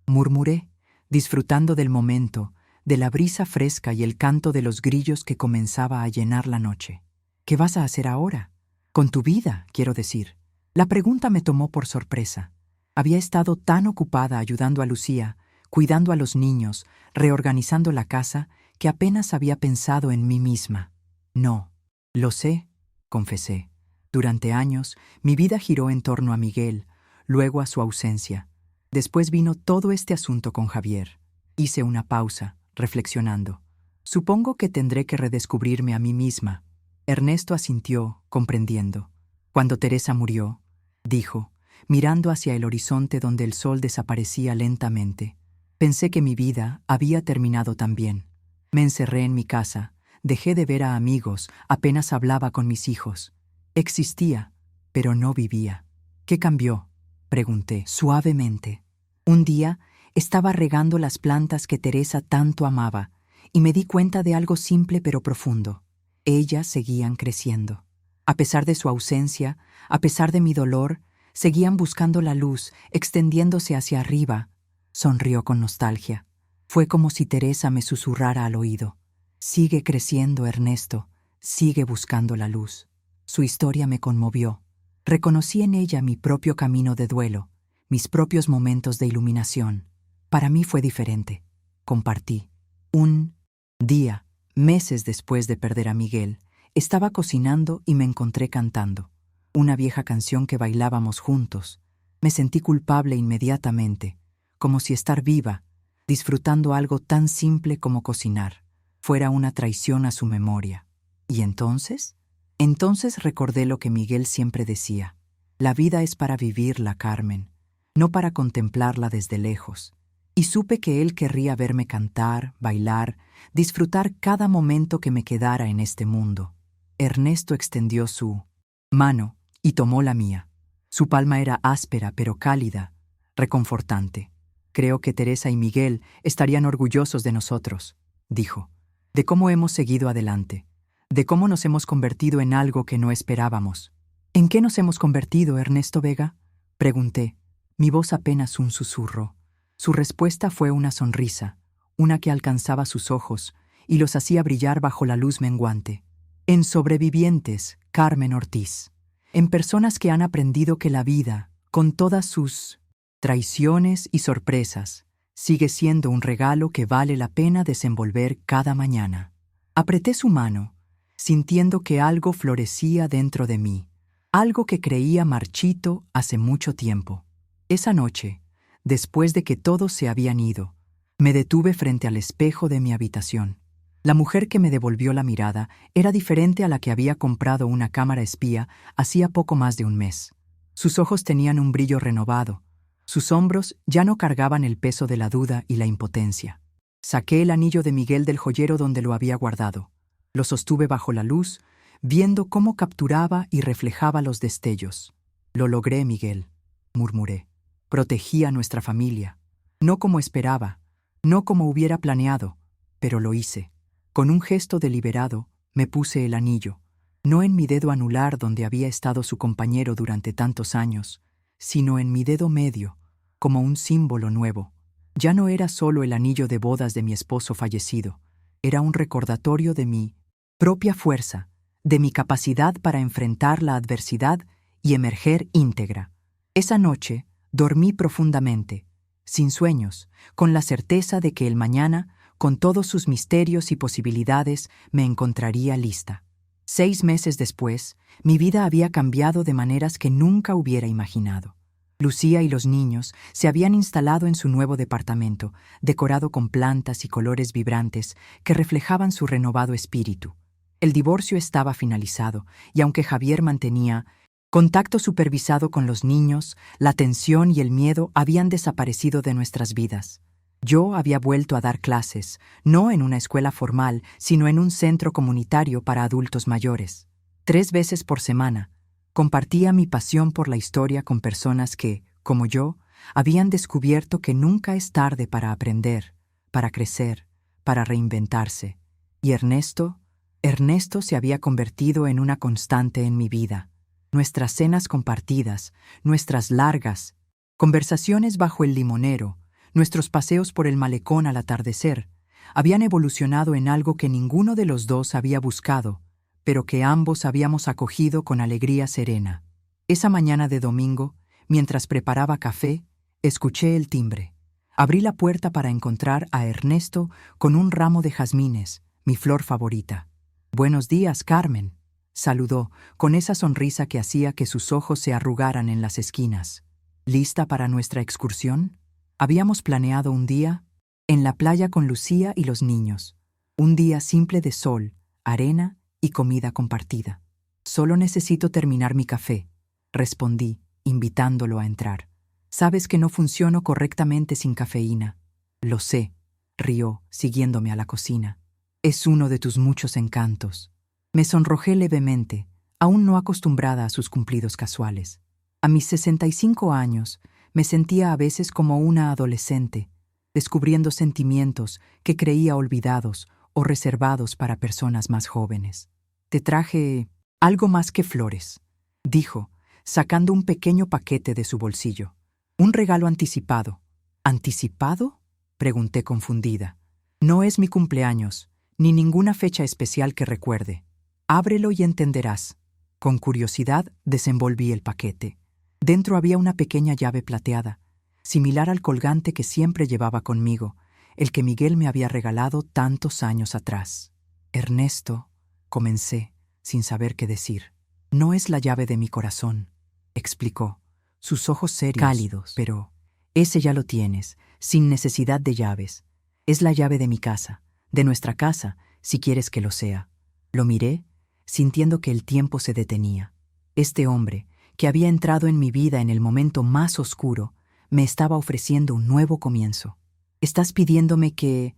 Murmuré, disfrutando del momento, de la brisa fresca y el canto de los grillos que comenzaba a llenar la noche. «¿Qué vas a hacer ahora? Con tu vida, quiero decir». La pregunta me tomó por sorpresa. Había estado tan ocupada ayudando a Lucía, cuidando a los niños, reorganizando la casa, que apenas había pensado en mí misma. «No, lo sé», confesé. «Durante años, mi vida giró en torno a Miguel, luego a su ausencia. Después vino todo este asunto con Javier». Hice una pausa, reflexionando. «Supongo que tendré que redescubrirme a mí misma». Ernesto asintió, comprendiendo. «Cuando Teresa murió», dijo, mirando hacia el horizonte donde el sol desaparecía lentamente, «pensé que mi vida había terminado también. Me encerré en mi casa, dejé de ver a amigos, apenas hablaba con mis hijos. Existía, pero no vivía». «¿Qué cambió?», pregunté, suavemente. «Un día estaba regando las plantas que Teresa tanto amaba y me di cuenta de algo simple pero profundo. Ellas seguían creciendo. A pesar de su ausencia, a pesar de mi dolor, seguían buscando la luz, extendiéndose hacia arriba». Sonrió con nostalgia. Fue como si Teresa me susurrara al oído. «Sigue creciendo, Ernesto, sigue buscando la luz». Su historia me conmovió. Reconocí en ella mi propio camino de duelo, mis propios momentos de iluminación. Para mí fue diferente. Compartí. Un día, meses después de perder a Miguel, estaba cocinando y me encontré cantando. Una vieja canción que bailábamos juntos. Me sentí culpable inmediatamente, como si estar viva, disfrutando algo tan simple como cocinar, fuera una traición a su memoria. ¿Y entonces? Entonces recordé lo que Miguel siempre decía. La vida es para vivirla, Carmen, no para contemplarla desde lejos. Y supe que él querría verme cantar, bailar, disfrutar cada momento que me quedara en este mundo. Ernesto extendió su mano y tomó la mía. Su palma era áspera pero cálida, reconfortante. «Creo que Teresa y Miguel estarían orgullosos de nosotros», dijo, «de cómo hemos seguido adelante, de cómo nos hemos convertido en algo que no esperábamos». «¿En qué nos hemos convertido, Ernesto Vega?», pregunté, mi voz apenas un susurro. Su respuesta fue una sonrisa, una que alcanzaba sus ojos y los hacía brillar bajo la luz menguante. «En sobrevivientes, Carmen Ortiz. En personas que han aprendido que la vida, con todas sus traiciones y sorpresas, sigue siendo un regalo que vale la pena desenvolver cada mañana». Apreté su mano, sintiendo que algo florecía dentro de mí, algo que creía marchito hace mucho tiempo. Esa noche, después de que todos se habían ido, me detuve frente al espejo de mi habitación. La mujer que me devolvió la mirada era diferente a la que había comprado una cámara espía hacía poco más de un mes. Sus ojos tenían un brillo renovado. Sus hombros ya no cargaban el peso de la duda y la impotencia. Saqué el anillo de Miguel del joyero donde lo había guardado. Lo sostuve bajo la luz, viendo cómo capturaba y reflejaba los destellos. «Lo logré, Miguel», murmuré. Protegí a nuestra familia. No como esperaba, no como hubiera planeado, pero lo hice. Con un gesto deliberado, me puse el anillo, no en mi dedo anular donde había estado su compañero durante tantos años, sino en mi dedo medio, como un símbolo nuevo. Ya no era solo el anillo de bodas de mi esposo fallecido, era un recordatorio de mi propia fuerza, de mi capacidad para enfrentar la adversidad y emerger íntegra. Esa noche dormí profundamente, sin sueños, con la certeza de que el mañana, con todos sus misterios y posibilidades, me encontraría lista. 6 meses después, mi vida había cambiado de maneras que nunca hubiera imaginado. Lucía y los niños se habían instalado en su nuevo departamento, decorado con plantas y colores vibrantes que reflejaban su renovado espíritu. El divorcio estaba finalizado, y aunque Javier mantenía contacto supervisado con los niños, la tensión y el miedo habían desaparecido de nuestras vidas. Yo había vuelto a dar clases, no en una escuela formal, sino en un centro comunitario para adultos mayores. 3 veces por semana, compartía mi pasión por la historia con personas que, como yo, habían descubierto que nunca es tarde para aprender, para crecer, para reinventarse. Y Ernesto se había convertido en una constante en mi vida. Nuestras cenas compartidas, nuestras largas conversaciones bajo el limonero, nuestros paseos por el malecón al atardecer, habían evolucionado en algo que ninguno de los dos había buscado, pero que ambos habíamos acogido con alegría serena. Esa mañana de domingo, mientras preparaba café, escuché el timbre. Abrí la puerta para encontrar a Ernesto con un ramo de jazmines, mi flor favorita. «Buenos días, Carmen», saludó, con esa sonrisa que hacía que sus ojos se arrugaran en las esquinas. ¿Lista para nuestra excursión? Habíamos planeado un día en la playa con Lucía y los niños. Un día simple de sol, arena y comida compartida. «Solo necesito terminar mi café», respondí, invitándolo a entrar. «Sabes que no funciono correctamente sin cafeína». «Lo sé», rió, siguiéndome a la cocina. «Es uno de tus muchos encantos». Me sonrojé levemente, aún no acostumbrada a sus cumplidos casuales. A mis 65 años, me sentía a veces como una adolescente, descubriendo sentimientos que creía olvidados o reservados para personas más jóvenes. «Te traje algo más que flores», dijo, sacando un pequeño paquete de su bolsillo. «Un regalo anticipado». «¿Anticipado?», pregunté confundida. «No es mi cumpleaños, ni ninguna fecha especial que recuerde. Ábrelo y entenderás». Con curiosidad desenvolví el paquete. Dentro había una pequeña llave plateada, similar al colgante que siempre llevaba conmigo, el que Miguel me había regalado tantos años atrás. «Ernesto», comencé, sin saber qué decir. «No es la llave de mi corazón», explicó, sus ojos serios, cálidos. «Pero ese ya lo tienes, sin necesidad de llaves. Es la llave de mi casa, de nuestra casa, si quieres que lo sea». Lo miré, sintiendo que el tiempo se detenía. Este hombre, que había entrado en mi vida en el momento más oscuro, me estaba ofreciendo un nuevo comienzo. «Estás pidiéndome que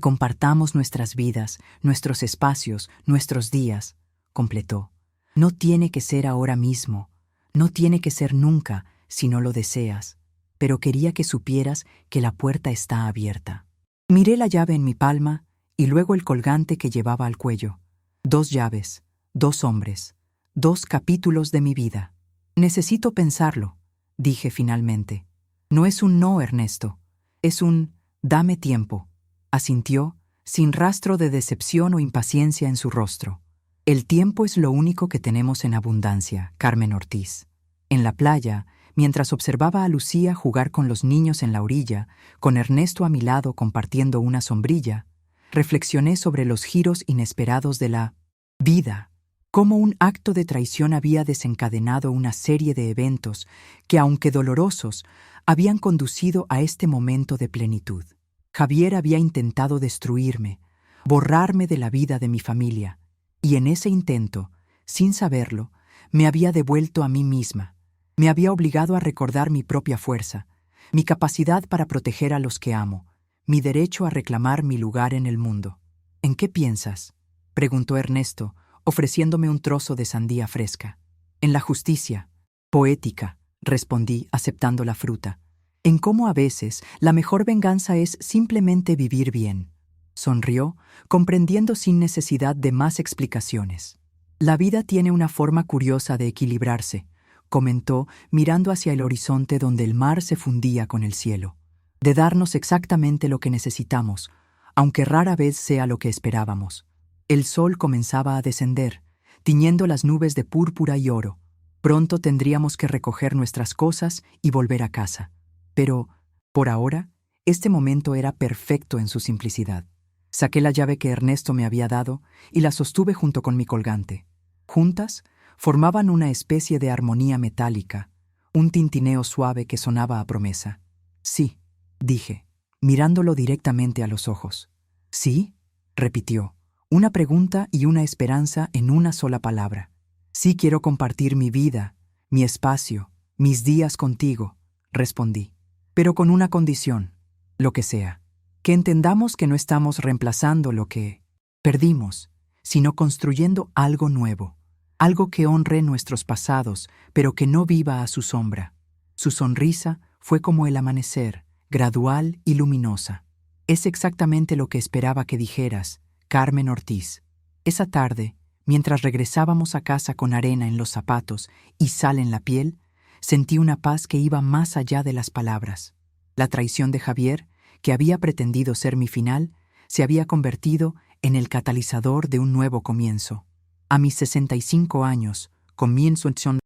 compartamos nuestras vidas, nuestros espacios, nuestros días», completó. «No tiene que ser ahora mismo, no tiene que ser nunca si no lo deseas, pero quería que supieras que la puerta está abierta». Miré la llave en mi palma y luego el colgante que llevaba al cuello. 2 llaves, 2 hombres, 2 capítulos de mi vida. «Necesito pensarlo», dije finalmente. «No es un no, Ernesto, es un dame tiempo», asintió, sin rastro de decepción o impaciencia en su rostro. «El tiempo es lo único que tenemos en abundancia, Carmen Ortiz». En la playa, mientras observaba a Lucía jugar con los niños en la orilla, con Ernesto a mi lado compartiendo una sombrilla, reflexioné sobre los giros inesperados de la vida. Cómo un acto de traición había desencadenado una serie de eventos que, aunque dolorosos, habían conducido a este momento de plenitud. Javier había intentado destruirme, borrarme de la vida de mi familia, y en ese intento, sin saberlo, me había devuelto a mí misma. Me había obligado a recordar mi propia fuerza, mi capacidad para proteger a los que amo, mi derecho a reclamar mi lugar en el mundo. «¿En qué piensas?», preguntó Ernesto, ofreciéndome un trozo de sandía fresca. «En la justicia». «Poética», respondí, aceptando la fruta. en cómo a veces la mejor venganza es simplemente vivir bien. Sonrió, comprendiendo sin necesidad de más explicaciones. La vida tiene una forma curiosa de equilibrarse, comentó, mirando hacia el horizonte donde el mar se fundía con el cielo, de darnos exactamente lo que necesitamos, aunque rara vez sea lo que esperábamos. El sol comenzaba a descender, tiñendo las nubes de púrpura y oro. Pronto tendríamos que recoger nuestras cosas y volver a casa. Pero, por ahora, este momento era perfecto en su simplicidad. Saqué la llave que Ernesto me había dado y la sostuve junto con mi colgante. Juntas, formaban una especie de armonía metálica, un tintineo suave que sonaba a promesa. Sí, dije, mirándolo directamente a los ojos. ¿Sí? Repitió, una pregunta y una esperanza en una sola palabra. Sí quiero compartir mi vida, mi espacio, mis días contigo, respondí. Pero con una condición, lo que sea. Que entendamos que no estamos reemplazando lo que perdimos, sino construyendo algo nuevo, algo que honre nuestros pasados, pero que no viva a su sombra. Su sonrisa fue como el amanecer, gradual y luminosa. Es exactamente lo que esperaba que dijeras, Carmen Ortiz. Esa tarde, mientras regresábamos a casa con arena en los zapatos y sal en la piel, sentí una paz que iba más allá de las palabras. La traición de Javier, que había pretendido ser mi final, se había convertido en el catalizador de un nuevo comienzo. A mis 65 años, comienzo en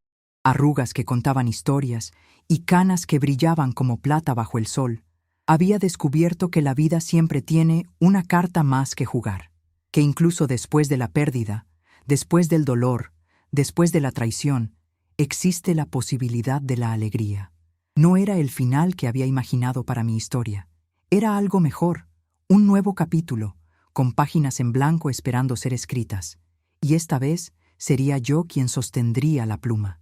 arrugas que contaban historias y canas que brillaban como plata bajo el sol, había descubierto que la vida siempre tiene una carta más que jugar, que incluso después de la pérdida, después del dolor, después de la traición, existe la posibilidad de la alegría. No era el final que había imaginado para mi historia. Era algo mejor, un nuevo capítulo, con páginas en blanco esperando ser escritas, y esta vez sería yo quien sostendría la pluma.